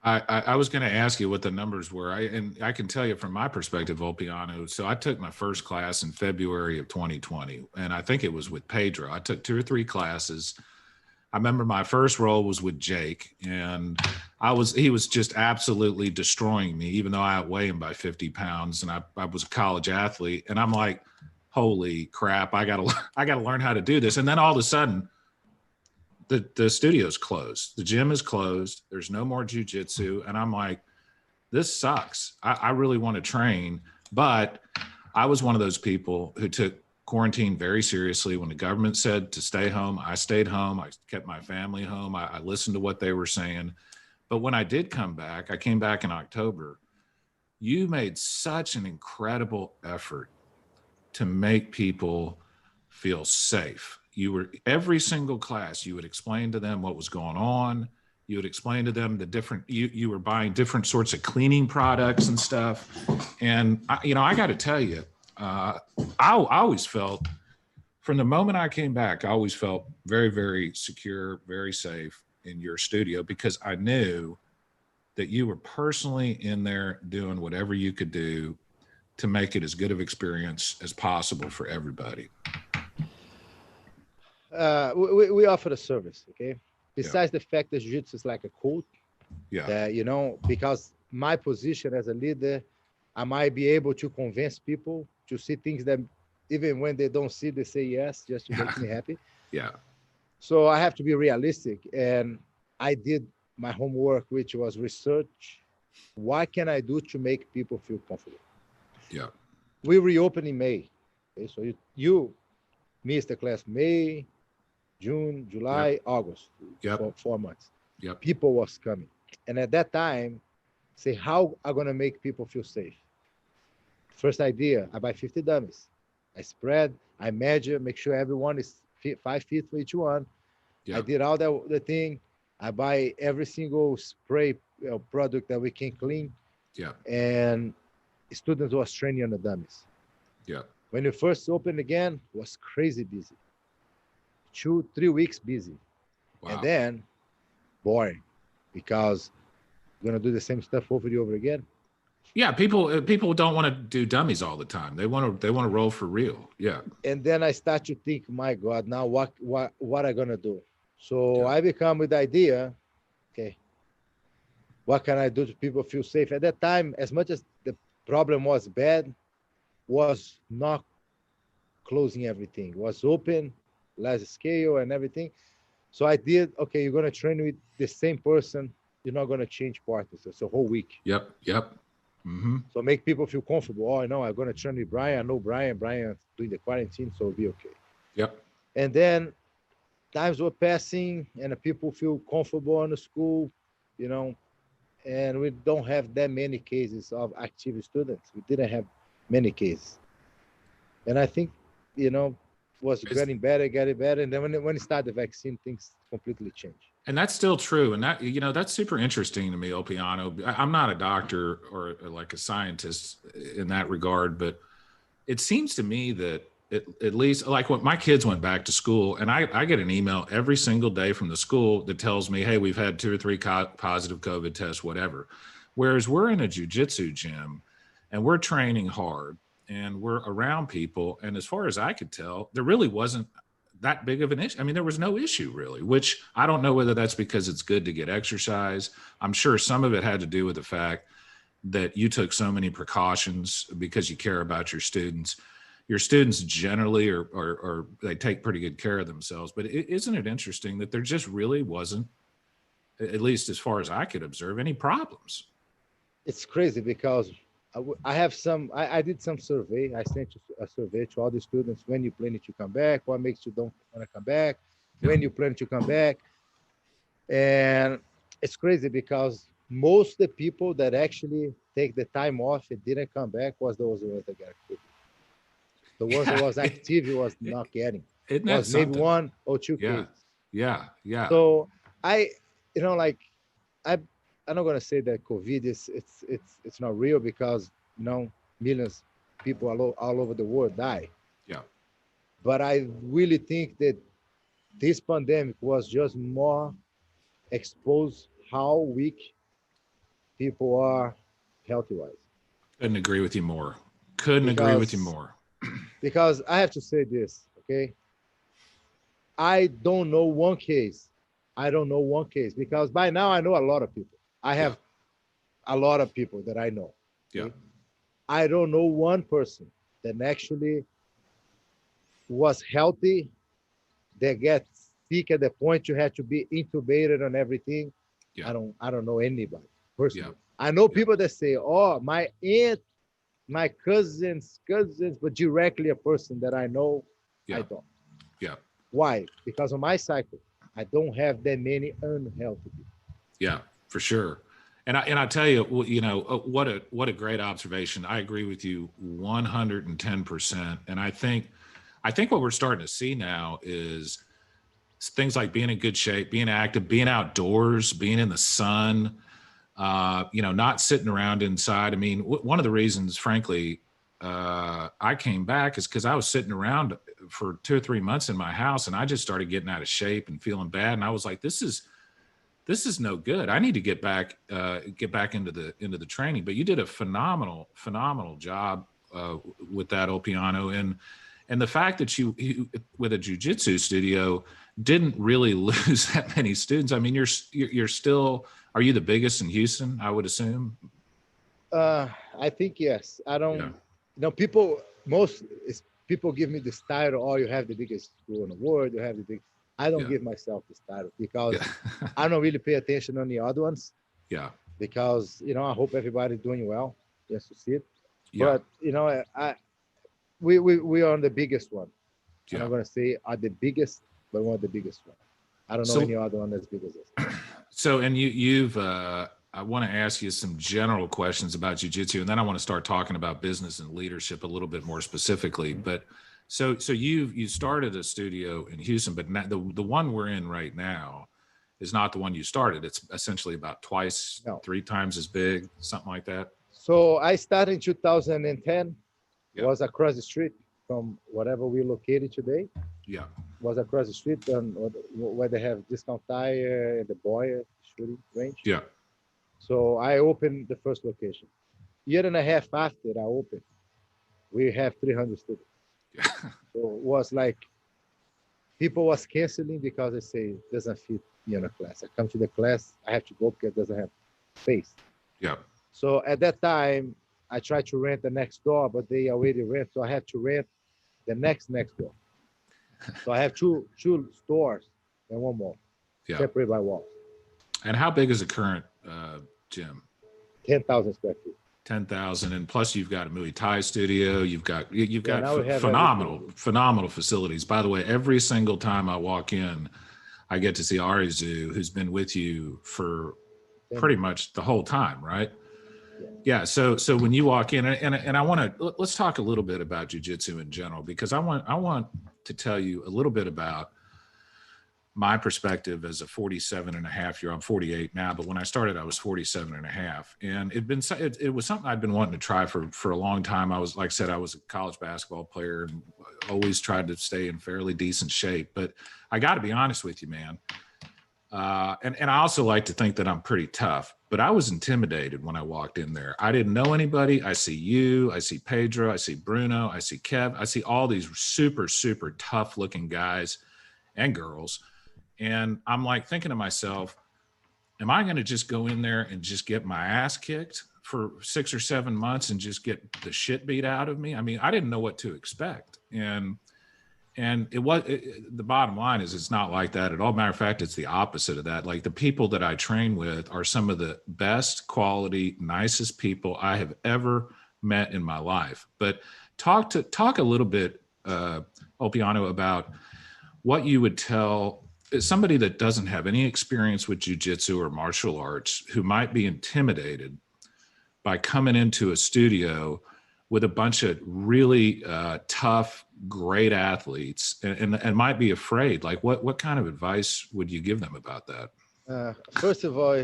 I was going to ask you what the numbers were. And I can tell you from my perspective, Ulpiano. So I took my first class in February of 2020, and I think it was with Pedro. I took 2 or 3 classes. I remember my first role was with Jake, and he was just absolutely destroying me, even though I outweigh him by 50 pounds. And I was a college athlete, and I'm like, holy crap, I gotta learn how to do this. And then all of a sudden, the studio's closed. The gym is closed. There's no more jiu-jitsu. And I'm like, this sucks. I really want to train. But I was one of those people who took quarantine very seriously. When the government said to stay home, I stayed home. I kept my family home. I listened to what they were saying. But when I did come back, I came back in October. you made such an incredible effort to make people feel safe. You were, every single class, you would explain to them what was going on. You would explain to them the different, you were buying different sorts of cleaning products and stuff. And, I got to tell you, I always felt, from the moment I came back, I always felt very, very secure, very safe in your studio, because I knew that you were personally in there doing whatever you could do to make it as good of experience as possible for everybody. We offer a service, okay? Besides the fact that Jiu-Jitsu is like a cult, because my position as a leader, I might be able to convince people to see things that even when they don't see, they say yes, just to make me happy. Yeah. So I have to be realistic. And I did my homework, which was research. What can I do to make people feel comfortable? Yeah. We reopen in May. Okay? So you missed the class May, June, July, August. For 4 months. Yep. People was coming. And at that time, say, how am I going to make people feel safe? First idea, I buy 50 dummies. I spread, I measure, make sure everyone is 5 feet for each one. Yep. I did all the thing. I buy every single spray product that we can clean. Yeah. And students was training on the dummies. Yeah. When we first opened again, was crazy busy. 2-3 weeks busy. Wow. And then boring, because we're going to do the same stuff over and over again. Yeah, people don't want to do dummies all the time. They want to roll for real. Yeah. And then I start to think, my God, now what I gonna do? So I become with the idea, okay, what can I do to people feel safe? At that time, as much as the problem was bad, was not closing everything, was open, less scale and everything. So I did, okay, you're gonna train with the same person. You're not gonna change partners. It's a whole week. Yep. Mm-hmm. So make people feel comfortable. Oh, I know I'm going to train with Brian. I know Brian doing the quarantine, so it'll be okay. Yep. And then times were passing and the people feel comfortable in the school, and we don't have that many cases of active students. We didn't have many cases. And I think, was getting better. And then when it started the vaccine, things completely changed. And that's still true. And that, that's super interesting to me, Ulpiano. I'm not a doctor or like a scientist in that regard, but it seems to me that at least like when my kids went back to school, and I get an email every single day from the school that tells me, hey, we've had 2 or 3 positive COVID tests, whatever. Whereas we're in a jiu-jitsu gym and we're training hard and we're around people. And as far as I could tell, there really wasn't that big of an issue. I mean, there was no issue really, which I don't know whether that's because it's good to get exercise. I'm sure some of it had to do with the fact that you took so many precautions because you care about your students. Your students generally are they take pretty good care of themselves, but isn't it interesting that there just really wasn't, at least as far as I could observe, any problems? It's crazy because I did some survey. I sent a survey to all the students. When you planning to come back? What makes you don't want to come back? When you plan to come back? And it's crazy because most of the people that actually take the time off and didn't come back was those who that got COVID. The ones that was active was not getting. It was maybe 1 or 2 cases. Yeah. So I'm not gonna say that COVID it's not real because millions of people all over the world die. Yeah. But I really think that this pandemic was just more exposed how weak people are healthy-wise. Couldn't agree with you more. Because I have to say this, okay? I don't know one case because by now I know a lot of people. I have a lot of people that I know. Yeah. Okay? I don't know one person that actually was healthy, that gets sick at the point you had to be intubated and everything. Yeah. I don't know anybody personally. Yeah. I know people that say, oh, my aunt, my cousins, but directly a person that I know, I don't. Yeah. Why? Because on my cycle, I don't have that many unhealthy people. Yeah, for sure. And I tell you, what a great observation. I agree with you 110%. And I think what we're starting to see now is things like being in good shape, being active, being outdoors, being in the sun, not sitting around inside. I mean, one of the reasons, frankly, I came back is because I was sitting around for 2 or 3 months in my house, and I just started getting out of shape and feeling bad. And I was like, this is no good. I need to get back into the training. But you did a phenomenal job with that, Ulpiano, and the fact that you with a jiu-jitsu studio didn't really lose that many students. I mean, you're still. Are you the biggest in Houston? I would assume. I think yes. I don't. People give me this title. Oh, you have the biggest school in the world. You have the big. I don't give myself this title because I don't really pay attention on the other ones. Yeah. Because I hope everybody's doing well. Yes, to see it. Yeah. But we are on the biggest one. Yeah. I'm not gonna say are the biggest, but one of the biggest one. I don't know any other one that's big as this. So, and you've I want to ask you some general questions about jiu-jitsu, and then I want to start talking about business and leadership a little bit more specifically. But so you started a studio in Houston, but not, the one we're in right now is not the one you started. It's essentially about three times as big, something like that. So I started in 2010. It was across the street from whatever we're located today. Yeah. Was across the street where they have Discount Tire and the Boyer shooting range. Yeah. So I opened the first location. Year and a half after I opened, we have 300 students. Yeah. So it was like people was canceling because they say it doesn't fit me in a class. I come to the class, I have to go because it doesn't have space. Yeah. So at that time, I tried to rent the next door, but they already rent. So I have to rent the next door. So I have two stores and one more, separated by walls. And how big is the current gym? 10,000 square feet. 10,000, and plus you've got a Muay Thai studio. You've got phenomenal facilities. By the way, every single time I walk in, I get to see Arizu, who's been with you for pretty much the whole time, right? Yeah. So when you walk in, and I want to let's talk a little bit about jiu-jitsu in general, because I want to tell you a little bit about my perspective as a 47 and a half year. I'm 48 now, but when I started, I was 47 and a half. And it was something I'd been wanting to try for a long time. I was, like I said, I was a college basketball player and always tried to stay in fairly decent shape. But I got to be honest with you, man. And I also like to think that I'm pretty tough, but I was intimidated when I walked in there. I didn't know anybody. I see you, I see Pedro, I see Bruno, I see Kev, I see all these super, super tough looking guys and girls. And I'm like thinking to myself, am I going to just go in there and just get my ass kicked for 6 or 7 months and just get the shit beat out of me? I mean, I didn't know what to expect. And the bottom line is it's not like that at all. Matter of fact, it's the opposite of that. Like the people that I train with are some of the best quality, nicest people I have ever met in my life. But talk a little bit, Ulpiano, about what you would tell somebody that doesn't have any experience with jiu-jitsu or martial arts, who might be intimidated by coming into a studio with a bunch of really tough, great athletes and might be afraid. Like what kind of advice would you give them about that? First of all,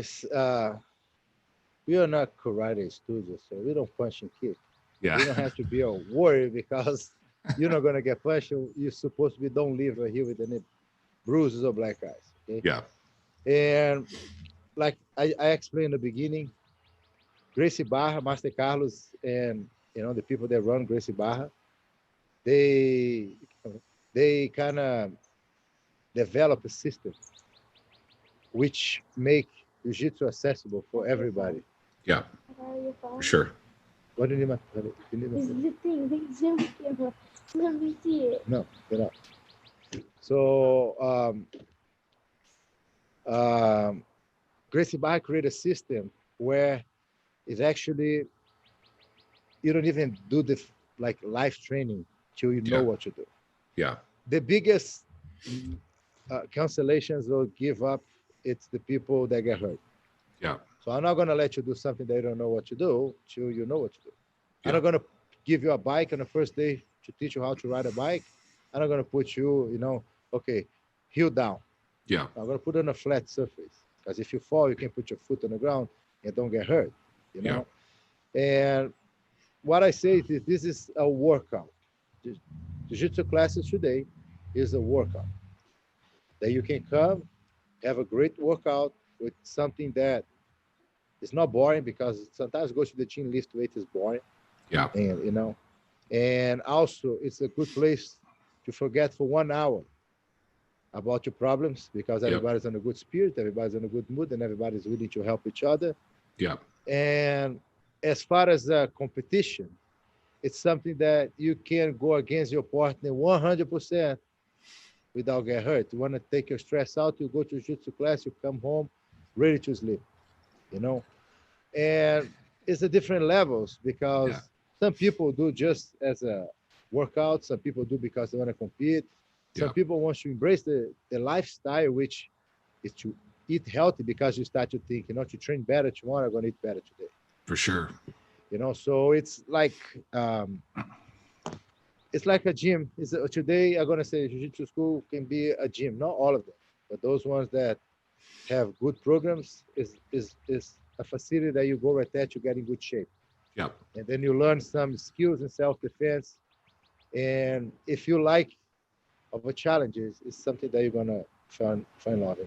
we are not karate studios, so we don't punch and kick. Yeah. You don't have to be a warrior because you're not going to get punched. You're supposed to be, don't leave right here with any bruises or black eyes. Okay? Yeah. And like I explained in the beginning, Gracie Barra, Master Carlos, and the people that run Gracie Barra, they kind of develop a system which make jiu-jitsu accessible for everybody. Yeah, for sure. What do you need? No, get up. So Gracie Barra created a system where it's actually, you don't even do the life training till you know what to do. Yeah. The biggest cancellations or give up, it's the people that get hurt. Yeah. So I'm not going to let you do something that you don't know what to do till you know what to do. Yeah. I'm not going to give you a bike on the first day to teach you how to ride a bike. I'm not going to put you, okay, heel down. Yeah. I'm going to put it on a flat surface, because if you fall, you can put your foot on the ground and don't get hurt, And what I say is this is a workout. Jiu-Jitsu classes today is a workout that you can come, have a great workout with something that is not boring, because sometimes go to the gym, lift weight is boring. Yeah. And, and also it's a good place to forget for 1 hour about your problems, because everybody's in a good spirit, everybody's in a good mood, and everybody's willing to help each other. Yeah. And as far as competition, it's something that you can go against your partner 100% without get hurt. You want to take your stress out, you go to jiu-jitsu class, you come home ready to sleep, And it's the different levels, because some people do just as a workout, some people do because they want to compete. Some people want to embrace the lifestyle, which is to eat healthy, because you start to think, to train better tomorrow, I'm going to eat better today. For sure. So it's like a gym. Today, I'm going to say jiu-jitsu school can be a gym, not all of them, but those ones that have good programs is a facility that you go right there to get in good shape. Yeah. And then you learn some skills in self-defense. And if you like of a challenges, it's something that you're gonna find love,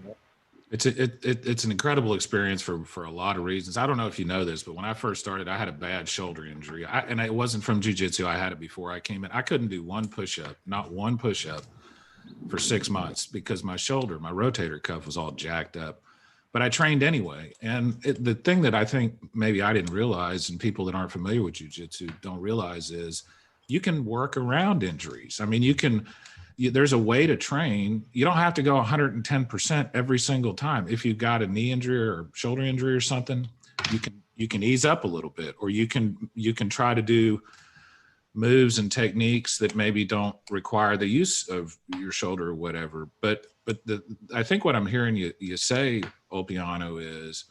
It's an incredible experience for a lot of reasons. I don't know if you know this, but when I first started, I had a bad shoulder injury. And it wasn't from jiu-jitsu. I had it before I came in. I couldn't do one push-up, not one push-up, for 6 months, because my shoulder, my rotator cuff, was all jacked up. But I trained anyway. And the thing that I think maybe I didn't realize, and people that aren't familiar with jiu-jitsu don't realize, is you can work around injuries. I mean, there's a way to train. You don't have to go 110% every single time. If you've got a knee injury or shoulder injury or something, you can ease up a little bit, or you can try to do moves and techniques that maybe don't require the use of your shoulder or whatever. But I think what I'm hearing you say, Ulpiano, is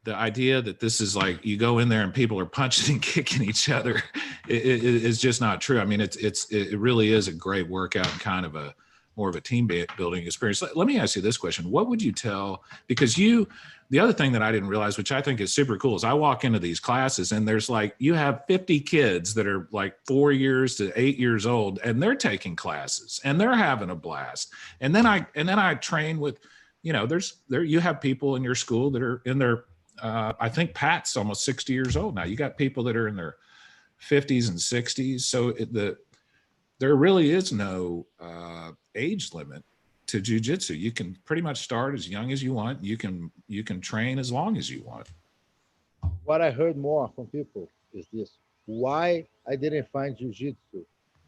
the idea that this is like you go in there and people are punching and kicking each other is just not true. I mean, it really is a great workout and kind of more of a team building experience. Let me ask you this question. What would you tell, because the other thing that I didn't realize, which I think is super cool, is I walk into these classes and there's you have 50 kids that are 4 years to 8 years old, and they're taking classes and they're having a blast. And then I train with, you have people in your school that are in their, I think Pat's almost 60 years old now. You got people that are in their 50s and 60s. So there really is no age limit to jiu-jitsu. You can pretty much start as young as you want. You can train as long as you want. What I heard more from people is this: why I didn't find jiu-jitsu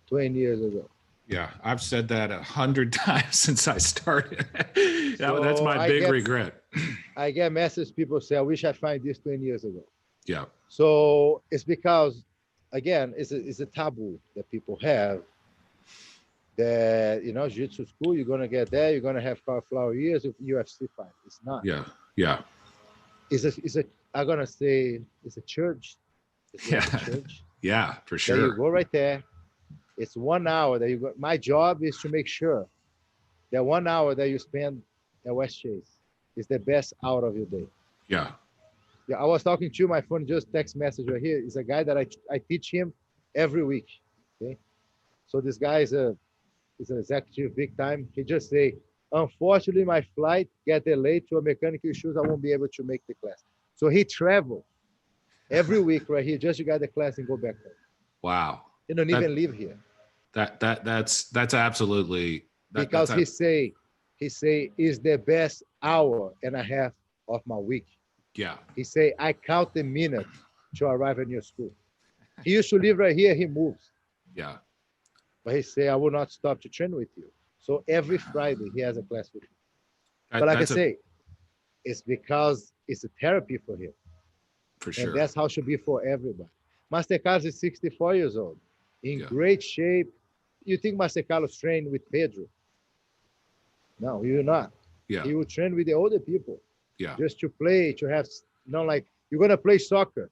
20 years ago. Yeah, I've said that 100 times since I started. That's my big regret. I get messages, people say, I wish I find this 20 years ago. Yeah. So it's because, again, it's a taboo that people have, that, jiu-jitsu school, you're going to get there, you're going to have cauliflower ears with UFC fight. It's not. Yeah, yeah. I'm going to say it's a church. It's a church. Yeah, for sure. Then you go right there. It's 1 hour that you go. My job is to make sure that 1 hour that you spend at Westchase is the best hour of your day. Yeah. Yeah, I was talking to my phone, just text message right here. Is a guy that I teach him every week. Okay. So this guy is an executive big time. He just say, unfortunately, my flight get delayed to a mechanic issues. I won't be able to make the class. So he travel every week right here just to get the class and go back home. Wow. He don't even live here. That's absolutely because he say is the best hour and a half of my week. Yeah. He say I count the minutes to arrive at your school. He used to live right here. He moves. Yeah. But he say I will not stop to train with you. So every Friday he has a class with me. But like I say, it's because it's a therapy for him. For sure. And that's how it should be for everybody. Master Carlos is 64 years old, in great shape. You think Master Carlos trained with Pedro? No, he will not. Yeah. He will train with the older people. Yeah. Just to play, to have like you're going to play soccer.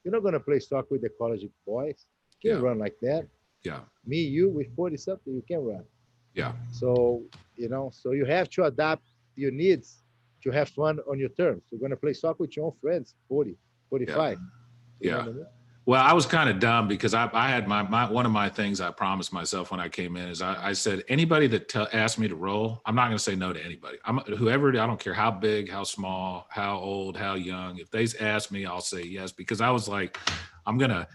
You're not going to play soccer with the college boys. You can't run like that. Yeah. Me, you with 40 something, you can run. Yeah. So, so you have to adapt your needs to have fun on your terms. You're going to play soccer with your own friends, 40, 45. Yeah. You know what I mean? Well, I was kind of dumb because I had my one of my things I promised myself when I came in is I said, anybody that asked me to roll, I'm not going to say no to anybody. Whoever, I don't care how big, how small, how old, how young. If they ask me, I'll say yes, because I was like, I'm gonna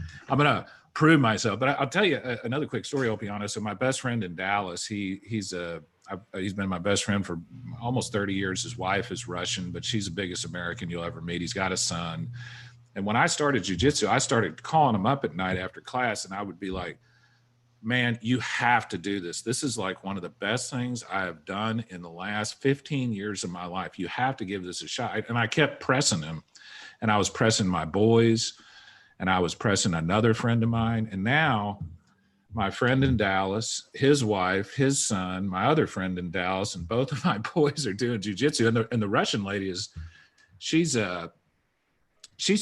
prove myself. But I'll tell you another quick story, Ulpiano. So my best friend in Dallas, he's been my best friend for almost 30 years. His wife is Russian, but she's the biggest American you'll ever meet. He's got a son. And when I started jiu-jitsu, I started calling him up at night after class, and I would be like, man, you have to do this. This is like one of the best things I have done in the last 15 years of my life. You have to give this a shot. And I kept pressing him, and I was pressing my boys, and I was pressing another friend of mine. And now my friend in Dallas, his wife, his son, my other friend in Dallas, and both of my boys are doing jiu-jitsu. And the Russian lady she's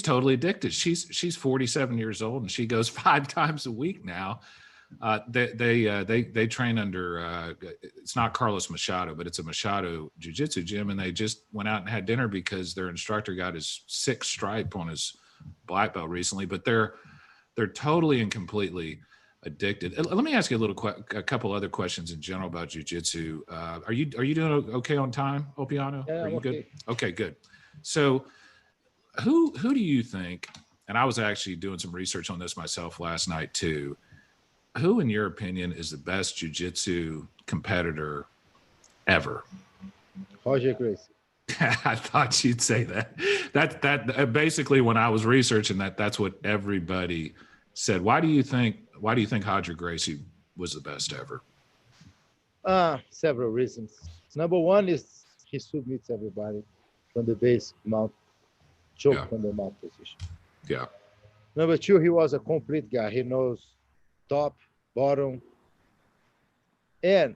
totally addicted. She's 47 years old, and she goes 5 times a week now. They train under it's not Carlos Machado, but it's a Machado jiu-jitsu gym, and they just went out and had dinner because their instructor got his 6th stripe on his black belt recently. But they're totally and completely addicted. Let me ask you a couple other questions in general about jiu-jitsu. Are you doing okay on time, Ulpiano? Yeah, are you okay. Good? Okay, good. So who do you think, and I was actually doing some research on this myself last night too, who in your opinion is the best jiu-jitsu competitor ever? Roger Gracie. I thought you'd say that. That basically, when I was researching that's what everybody said. Why do you think Roger Gracie was the best ever? Several reasons. Number one is he submits everybody from the base mount, choke from the mount position. Yeah. Number two, he was a complete guy. He knows top, bottom, and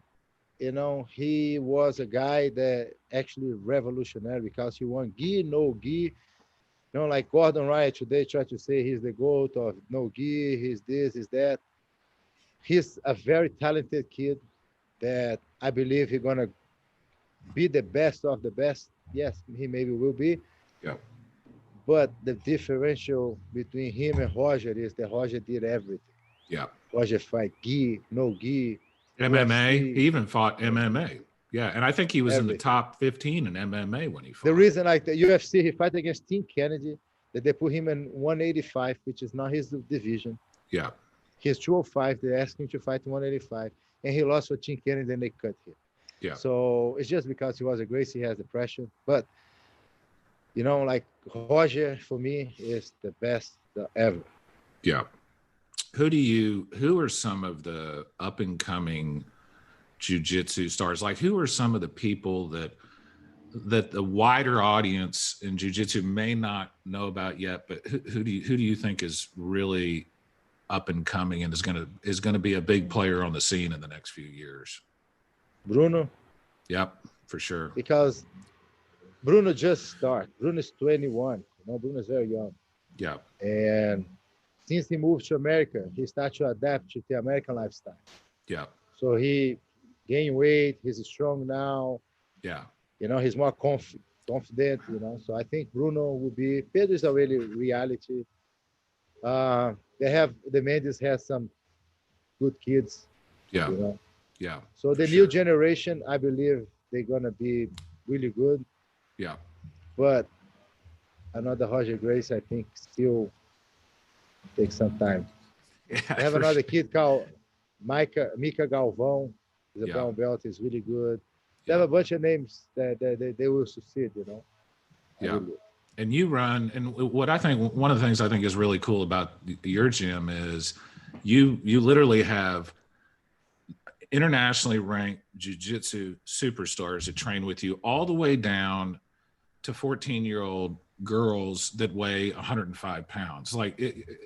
he was a guy that actually revolutionary because he won gi, no gi. Like Gordon Ryan today tried to say he's the GOAT of no gi, he's this, he's that. He's a very talented kid that I believe he's gonna be the best of the best. Yes, he maybe will be. Yeah. But the differential between him and Roger is that Roger did everything. Yeah. Roger fight gi, no gi. MMA. UFC, He even fought MMA. Yeah. And I think he was in the everything. top 15 in MMA when he fought. The reason, like the UFC, he fight against Tim Kennedy, that they put him in 185, which is not his division. Yeah. He's 205. They asked him to fight 185, and he lost for Tim Kennedy, and they cut him. Yeah. So it's just because he was a Gracie, he has the pressure. But like Roger for me is the best ever. Yeah. Who are some of the up and coming jiu-jitsu stars? Like, who are some of the people that the wider audience in jiu-jitsu may not know about yet, but who do you think is really up and coming and is going to be a big player on the scene in the next few years? Bruno. Yep, for sure. Because Bruno just started. Bruno is 21. Bruno is very young. Yeah. And since he moved to America, he started to adapt to the American lifestyle. Yeah. So he gained weight. He's strong now. Yeah. He's more confident. So I think Bruno will be. Pedro is already reality. The Mendes has some good kids. Yeah. Yeah. So the new generation, I believe they're gonna be really good. Yeah. But another Roger Gracie, I think, still takes some time. Yeah, I have another kid called Mika Galvão. He's a brown belt. He's really good. They have a bunch of names that they will succeed. Yeah. And you run, and what I think, one of the things I think is really cool about your gym is you literally have internationally ranked jiu-jitsu superstars that train with you, all the way down to 14-year-old girls that weigh 105 pounds. Like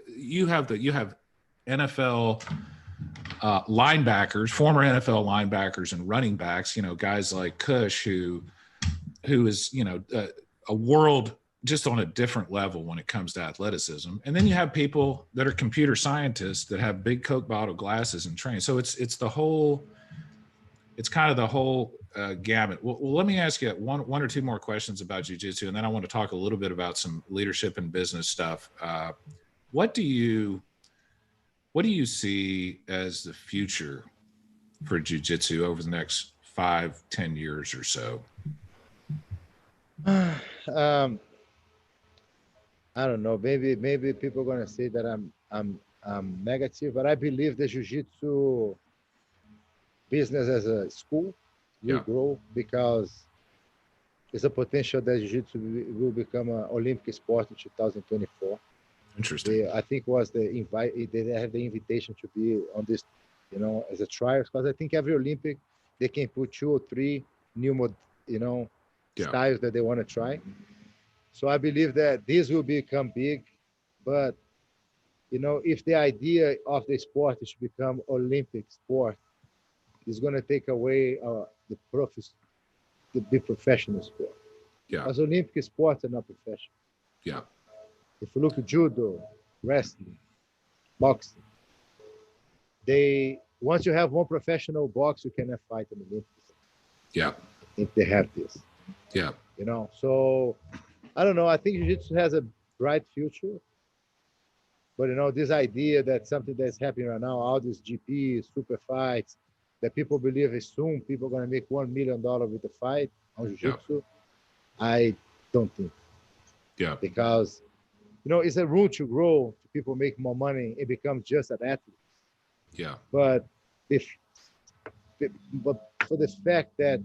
you have NFL linebackers, former NFL linebackers and running backs, guys like Kush, who is, a world just on a different level when it comes to athleticism. And then you have people that are computer scientists that have big Coke bottle glasses and train. So it's kind of the whole gamut. Well, let me ask you one or two more questions about jiu-jitsu, and then I want to talk a little bit about some leadership and business stuff. What do you see as the future for jiu-jitsu over the next 5-10 years or so? I don't know. Maybe people are gonna say that I'm negative, but I believe the jiu-jitsu business as a school will grow because there's a potential that jiu-jitsu will become an Olympic sport in 2024. Interesting. I think was they have the invitation to be on this, as a trial, because I think every Olympic they can put 2 or 3 new, styles that they want to try. So I believe that this will become big, but if the idea of the sport is to become Olympic sport, it's going to take away the professional sport. Yeah. Because Olympic sports are not professional. Yeah. If you look at judo, wrestling, boxing, once you have one professional box, you cannot fight in the Olympics. Yeah. If they have this. Yeah. So I don't know. I think jiu-jitsu has a bright future. But this idea that something that's happening right now, all these GPs, super fights, that people believe is soon people are gonna make $1 million with the fight on jiu-jitsu. I don't think. Yeah. Because it's a room to grow, to people make more money, it becomes just an athlete. Yeah. But for the fact that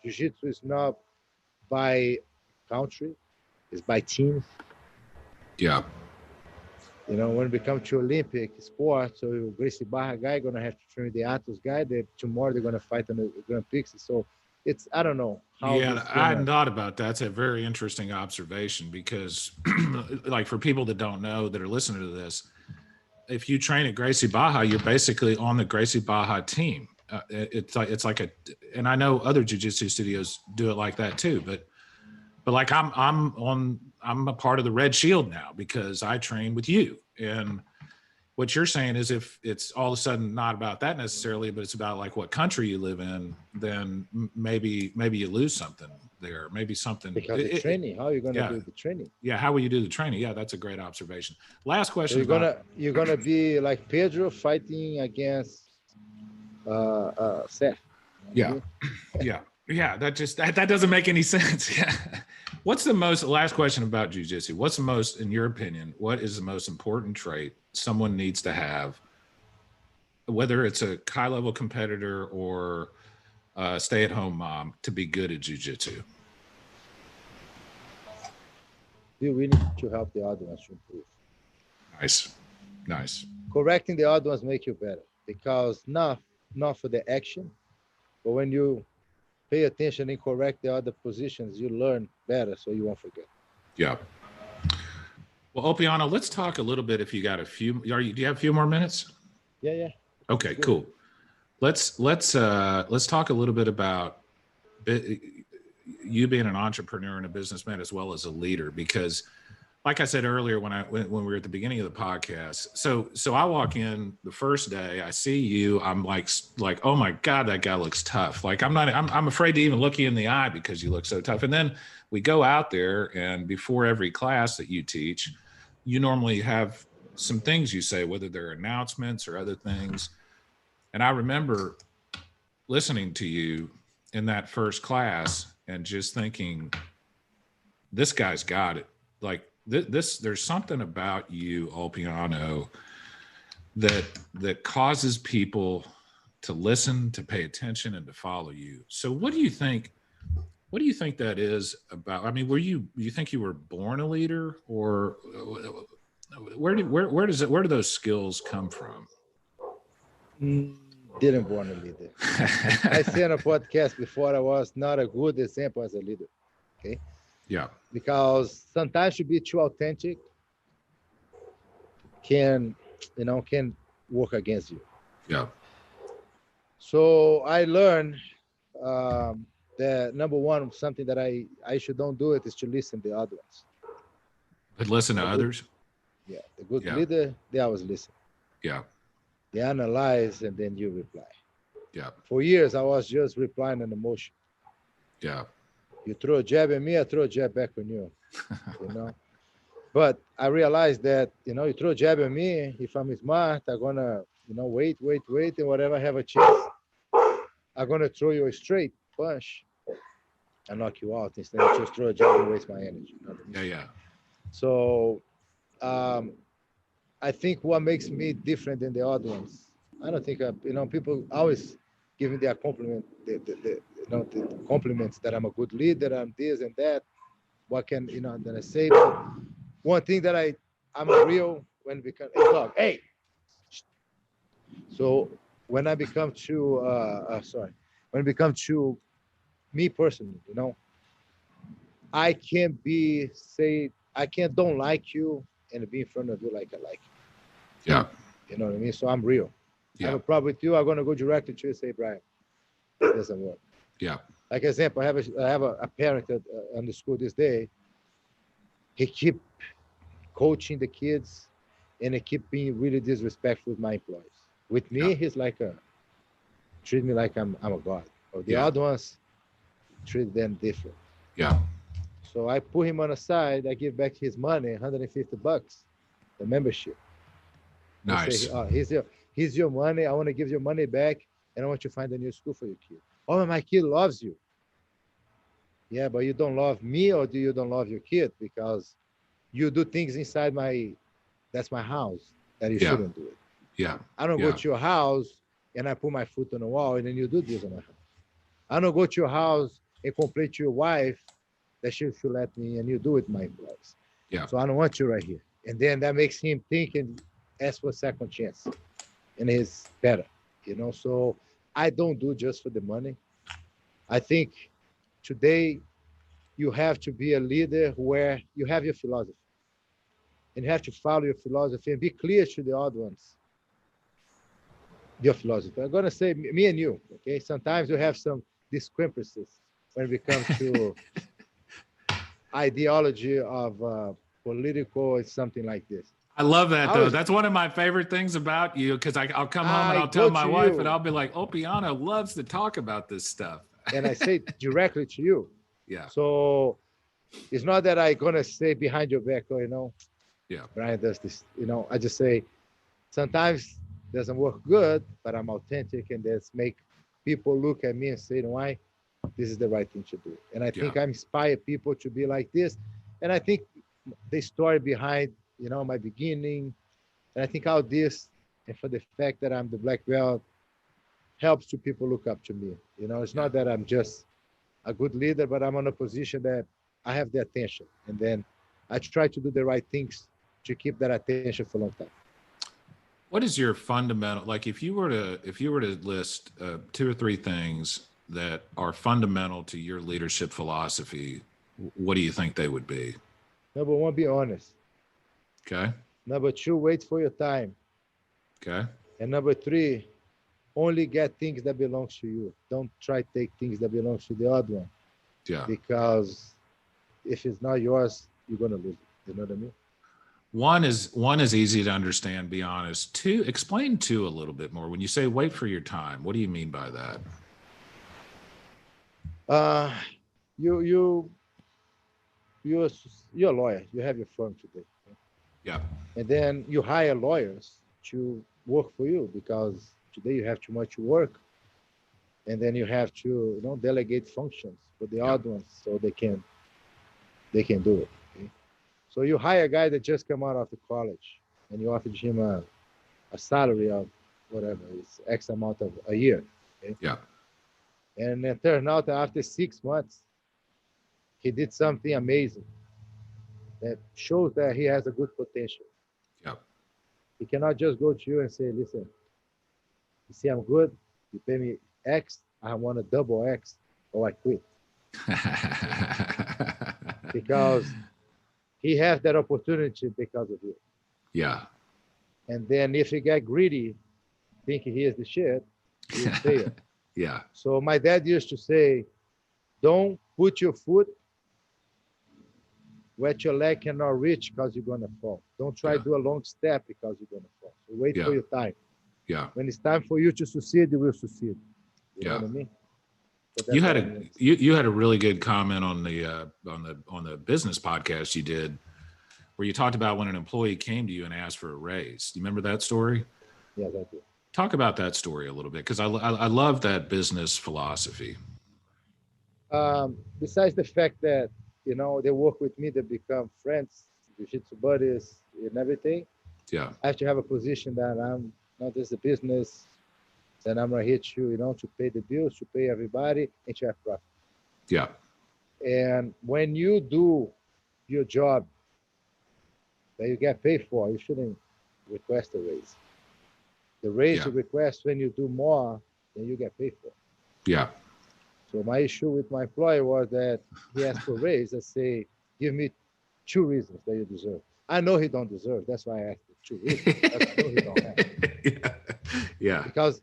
jiu-jitsu is not by country, it's by teams. Yeah. When it becomes to Olympic sport, so Gracie Barra guy gonna have to train the Atos guy. That tomorrow they're gonna fight on the Grand Prix. So I don't know how. Yeah, I hadn't thought about that. That's a very interesting observation because, like, for people that don't know that are listening to this, if you train at Gracie Barra, you're basically on the Gracie Barra team. It's like and I know other jiu-jitsu studios do it like that too, but like I'm a part of the Red Shield now because I train with you. And what you're saying is if it's all of a sudden not about that necessarily, but it's about like what country you live in, then maybe you lose something there. Maybe something because the training. How are you going to do the training? Yeah, how will you do the training? Yeah, that's a great observation. Last question. So you're gonna be like Pedro fighting against Seth. Yeah, yeah. That doesn't make any sense. Yeah. Last question about jiu-jitsu. What's the most, in your opinion, what is the most important trait someone needs to have, whether it's a high-level competitor or a stay-at-home mom, to be good at jiu-jitsu? You really need to help the other ones to improve. Nice. Correcting the other ones make you better because not for the action, but when you pay attention and correct the other positions, you learn better, so you won't forget. Yeah. Well, Ulpiano, let's talk a little bit. If you got a few, do you have a few more minutes? Yeah. Okay, cool. Let's talk a little bit about you being an entrepreneur and a businessman as well as a leader, because like I said earlier, when we were at the beginning of the podcast, so I walk in the first day, I see you, I'm like, oh my God, that guy looks tough. Like I'm afraid to even look you in the eye because you look so tough. And then we go out there, and before every class that you teach, you normally have some things you say, whether they're announcements or other things. And I remember listening to you in that first class and just thinking, this guy's got it. Like, there's something about you, Ulpiano, that causes people to listen, to pay attention, and to follow you. So what do you think that is about? I mean, you think you were born a leader, or where do those skills come from? Didn't born a leader. I said on a podcast before, I was not a good example as a leader. Okay. Yeah. Because sometimes to be too authentic can work against you. Yeah. So I learned that number one, something that I should don't do it is to listen to the other ones. But listen to others. Yeah, the good leader, they always listen. Yeah. They analyze and then you reply. Yeah. For years, I was just replying on emotion. Yeah. You throw a jab at me, I throw a jab back on you. You know. But I realized that, you throw a jab at me, if I'm smart, I'm going to, wait, and whatever I have a chance, I'm going to throw you a straight punch and knock you out instead of just throw a jab and waste my energy. You know what I mean? Yeah. So I think what makes me different than the other ones, I don't think, people always give me their compliment, the compliments that I'm a good leader, I'm this and that. What can, that I say, but one thing that I'm a real when become a dog. Hey. So when I become too when it become too me personally, I can't don't like you and be in front of you like I like you. Yeah. You know what I mean? So I'm real. Yeah. I have a problem with you. I'm gonna go directly to you and say, Brian, it doesn't work. Yeah. Like example, I have a parent on the school this day. He keep coaching the kids, and he keep being really disrespectful with my employees. With me, he's like treat me like I'm a god. Or the other ones, treat them different. Yeah. So I put him on the side. I give back his money, $150, the membership. Nice. I say, here's your money. I want to give your money back, and I want you to find a new school for your kid. Oh, my kid loves you. Yeah, but you don't love me, or do you don't love your kid? Because you do things inside that's my house that you shouldn't do it. Yeah. I don't go to your house and I put my foot on the wall and then you do this on my house. I don't go to your house and complain to your wife that she should let me and you do it, my employees. Yeah. So I don't want you right here. And then that makes him think and ask for a second chance. And he's better, So I don't do just for the money. I think today you have to be a leader where you have your philosophy. And you have to follow your philosophy and be clear to the other ones. Your philosophy. I'm going to say me and you, okay? Sometimes you have some discrepancies when it comes to ideology of political or something like this. I love that, though. That's one of my favorite things about you, because I'll come home and I'll tell my wife and I'll be like, Ulpiano loves to talk about this stuff. And I say directly to you. Yeah. So it's not that I'm going to say behind your back, yeah, Brian does this, I just say sometimes it doesn't work good, but I'm authentic and that's make people look at me and say, why this is the right thing to do. And I think I inspire people to be like this. And I think the story behind, my beginning, and I think all this, and for the fact that I'm the black belt, helps to people look up to me. It's not that I'm just a good leader, but I'm in a position that I have the attention. And then I try to do the right things to keep that attention for a long time. What is your fundamental, like if you were to list 2 or 3 things that are fundamental to your leadership philosophy, what do you think they would be? Number 1, be honest. Okay. Number 2, wait for your time. Okay. And number 3, only get things that belong to you. Don't try to take things that belong to the other one. Yeah. Because if it's not yours, you're going to lose it. You know what I mean? One is easy to understand, be honest. 2, explain 2 a little bit more. When you say wait for your time, what do you mean by that? You're a lawyer. You have your firm today. Yeah. And then you hire lawyers to work for you because today you have too much work. And then you have to delegate functions for the other ones so they can do it. Okay? So you hire a guy that just came out of the college and you offered him a salary of whatever, it's X amount of a year. Okay? Yeah. And it turned out that after 6 months, he did something amazing that shows that he has a good potential. Yeah. He cannot just go to you and say, listen, you see I'm good, you pay me X, I want a double X, or I quit. Because he has that opportunity because of you. Yeah. And then if he get greedy, thinking he is the shit, he'll fail. Yeah. So my dad used to say, don't put your foot what your leg cannot reach because you're gonna fall. Don't try to do a long step because you're gonna fall. So wait for your time. Yeah. When it's time for you to succeed, you will succeed. You know what I mean? So You had you had a really good comment on the business podcast you did, where you talked about when an employee came to you and asked for a raise. Do you remember that story? Yes, I do. Talk about that story a little bit, because I love that business philosophy. Besides the fact that, you know, they work with me, they become friends, jiu-jitsu buddies and everything. Yeah. I have to have a position that I'm not just a business, and I'm right here to, you know, to pay the bills, to pay everybody, and to have profit. Yeah. And when you do your job that you get paid for, you shouldn't request a raise. The raise you request when you do more than you get paid for. Yeah. So my issue with my employer was that he asked for a raise. I say, give me 2 reasons that you deserve. I know he don't deserve. That's why I asked for 2 reasons. I know he don't have. Yeah. Because,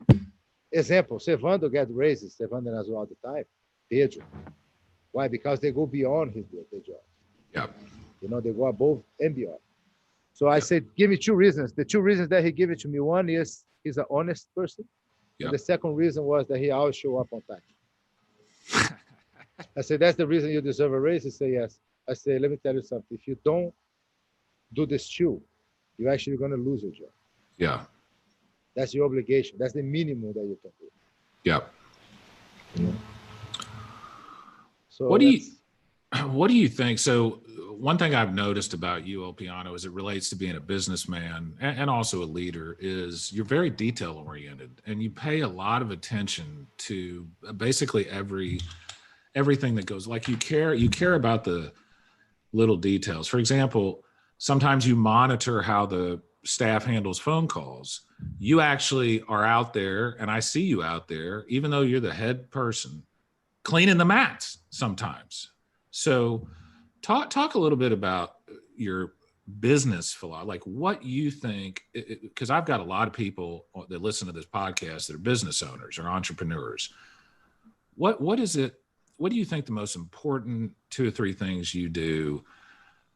example, Servando get raises. Servando as well all the time. Pedro. Why? Because they go beyond their job. Yeah. You know, they go above and beyond. So I said, give me 2 reasons. The 2 reasons that he gave it to me, one is he's an honest person. Yeah. And the second reason was that he always show up on time. I said, that's the reason you deserve a raise? He said, yes. I said, let me tell you something. If you don't do this 2, you're actually going to lose your job. Yeah. That's your obligation. That's the minimum that you can do. Yeah. So what do you think? So one thing I've noticed about you, Ulpiano, as it relates to being a businessman and also a leader, is you're very detail oriented, and you pay a lot of attention to basically everything that goes. Like you care about the little details. For example, sometimes you monitor how the staff handles phone calls. You actually are out there, and I see you out there, even though you're the head person, cleaning the mats sometimes. So talk a little bit about your business philosophy, like what you think, because I've got a lot of people that listen to this podcast that are business owners or entrepreneurs. What is it? What do you think the most important 2 or 3 things you do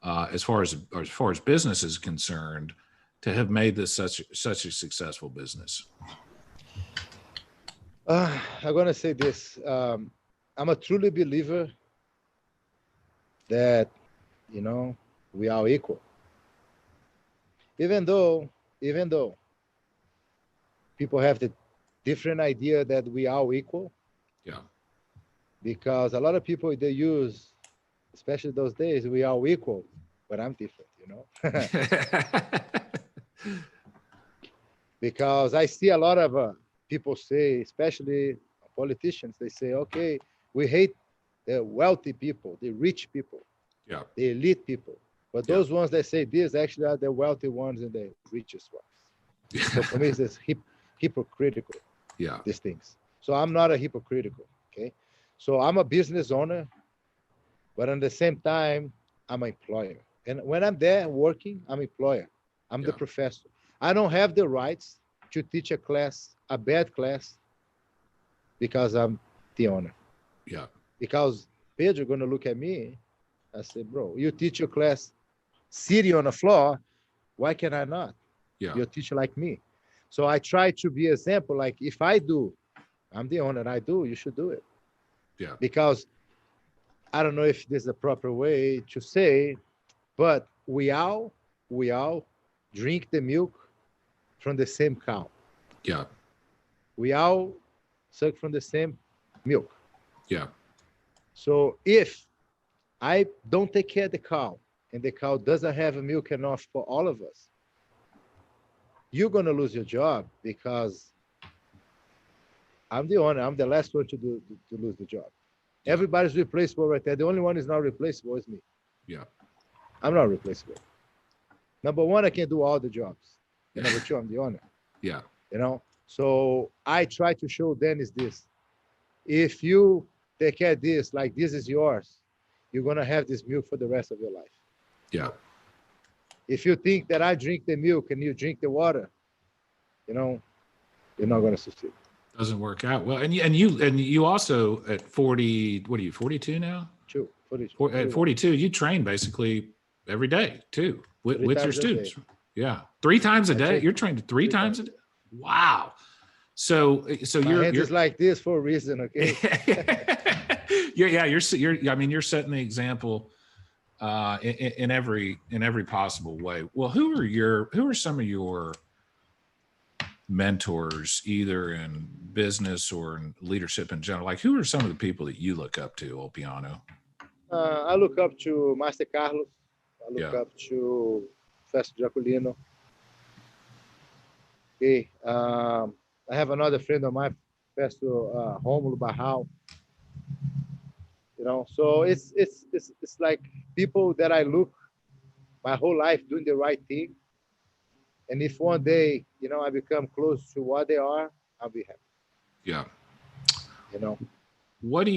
as far as business is concerned to have made this such a successful business? I'm going to say this. I'm a truly believer that, you know, we are equal. Even though people have the different idea that we are equal. Yeah. Because a lot of people, they use, especially those days, we are equal, but I'm different, you know? Because I see a lot of people say, especially politicians, they say, okay, we hate the wealthy people, the rich people, the elite people. But those ones that say this actually are the wealthy ones and the richest ones. So for me, it's this hypocritical, these things. So I'm not a hypocritical, okay? So I'm a business owner, but at the same time, I'm an employer. And when I'm there working, I'm employer. I'm the professor. I don't have the rights to teach a class, a bad class, because I'm the owner. Yeah. Because Pedro going to look at me. I say, bro, you teach your class sitting on the floor. Why can I not? Yeah. You're a teacher like me. So I try to be example. Like if I do, I'm the owner. I do. You should do it. Yeah. Because I don't know if this is the proper way to say, but we all drink the milk from the same cow. Yeah. We all suck from the same milk. Yeah. So if I don't take care of the cow and the cow doesn't have milk enough for all of us, you're going to lose your job because I'm the owner. I'm the last one to lose the job. Yeah. Everybody's replaceable right there. The only one is not replaceable is me. Yeah. I'm not replaceable. Number one, I can do all the jobs. And number 2, I'm the owner. Yeah. You know, so I try to show them is this. If you take care of this, like this is yours, you're going to have this milk for the rest of your life. Yeah. If you think that I drink the milk and you drink the water, you know, you're not going to succeed. Doesn't work out well. And you also at 40, what are you, 42 now? 2. At 42, you train basically every day too with your students. Yeah, 3 times a day. You're trained 3 times a day. Wow. So you're just like this for a reason, okay? You're setting the example in every possible way. Well, who are some of your mentors, either in business or in leadership in general? Like, who are some of the people that you look up to, Ulpiano? I look up to Master Carlos. I look up to Professor Jaculino. Okay. I have another friend of mine, Professor Romulo Barral. So it's like people that I look my whole life doing the right thing. And if one day, I become close to what they are, I'll be happy. Yeah. What are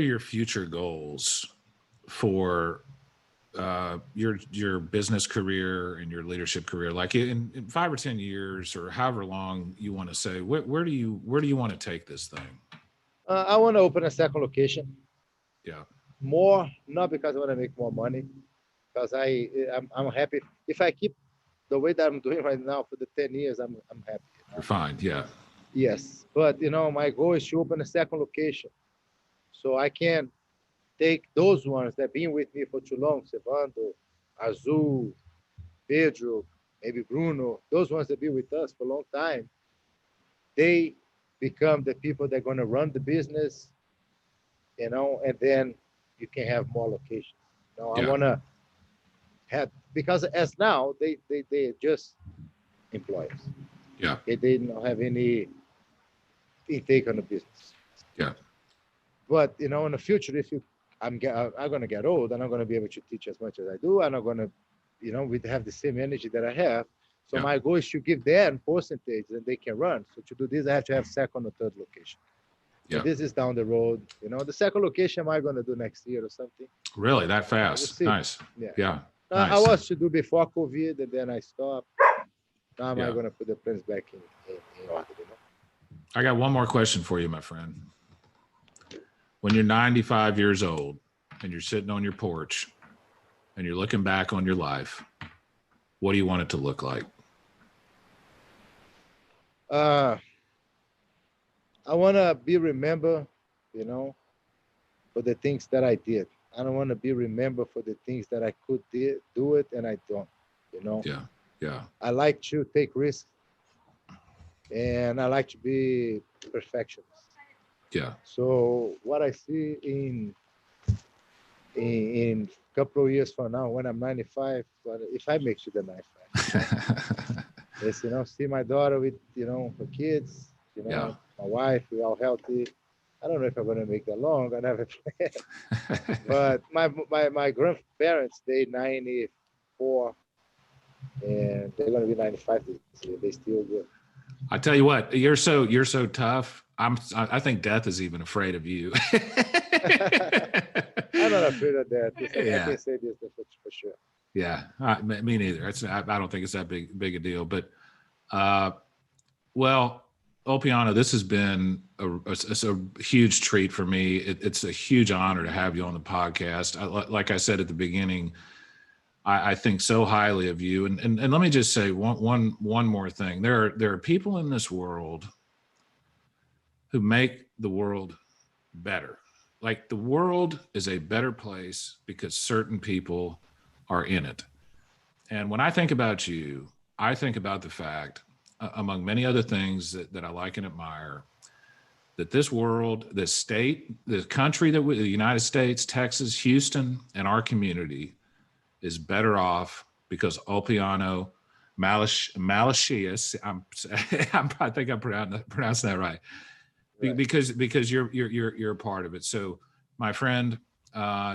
your future goals for your business career and your leadership career? Like in 5 or 10 years or however long you want to say, where do you want to take this thing? I want to open a second location. Yeah. More, not because I want to make more money, because I'm happy. If I keep the way that I'm doing right now for the 10 years, I'm happy. You're fine. Yeah. Yes. But, my goal is to open a second location so I can take those ones that have been with me for too long, Servando, Azul, Pedro, maybe Bruno, those ones that have been with us for a long time, they become the people that are going to run the business, and then you can have more locations. I want to have, because as now, they're just employers. Yeah. They don't have any intake on the business. Yeah. But, in the future, if I'm going to get old, and I'm going to be able to teach as much as I do, and I'm going to, we have the same energy that I have. So my goal is to give them percentage that they can run. So to do this, I have to have second or third location. So this is down the road. The second location, am I going to do next year or something? Really, that fast? We'll nice. Yeah. Nice. I was to do before COVID, and then I stopped. Now am I going to put the plans back in order? I got one more question for you, my friend. When you're 95 years old and you're sitting on your porch and you're looking back on your life, what do you want it to look like? I want to be remembered, for the things that I did. I don't want to be remembered for the things that I could do it and I don't, Yeah. I like to take risks, and I like to be perfectionist. Yeah. So what I see in a couple of years from now, when I'm 95, but if I make it to the 95, is, see my daughter with, her kids, my wife, we're all healthy. I don't know if I'm going to make that long. I never planned. But my grandparents, they 94, and they're going to be 95 this year. They still good. I tell you what, you're so tough. I think death is even afraid of you. I'm not afraid of that. I can say this for sure. Yeah, me neither. I don't think it's that big a deal. But, well, Ulpiano, this has been a huge treat for me. It's a huge honor to have you on the podcast. Like I said at the beginning, I think so highly of you. And let me just say one more thing. There are people in this world who make the world better. Like, the world is a better place because certain people are in it. And when I think about you, I think about the fact, among many other things that I like and admire, that this world, this state, the country the United States, Texas, Houston, and our community is better off because Ulpiano Malachias, I think I'm pronouncing that right. Because you're a part of it. So, my friend,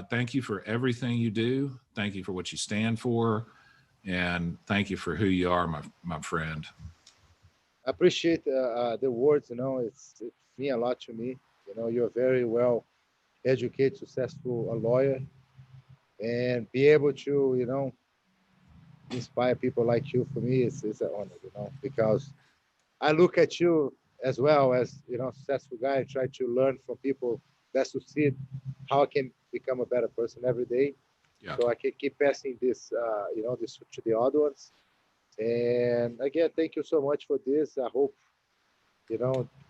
thank you for everything you do. Thank you for what you stand for, and thank you for who you are, my friend. I appreciate the words. It's mean a lot to me. You're very well educated, successful, a lawyer, and be able to inspire people like you. For me, it's an honor. Because I look at you as well as successful guy, try to learn from people best to see how I can become a better person every day. Yeah. So I can keep passing this, this to the other ones. And again, thank you so much for this. I hope,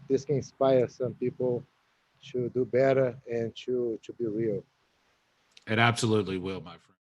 this can inspire some people to do better and to be real. It absolutely will, my friend.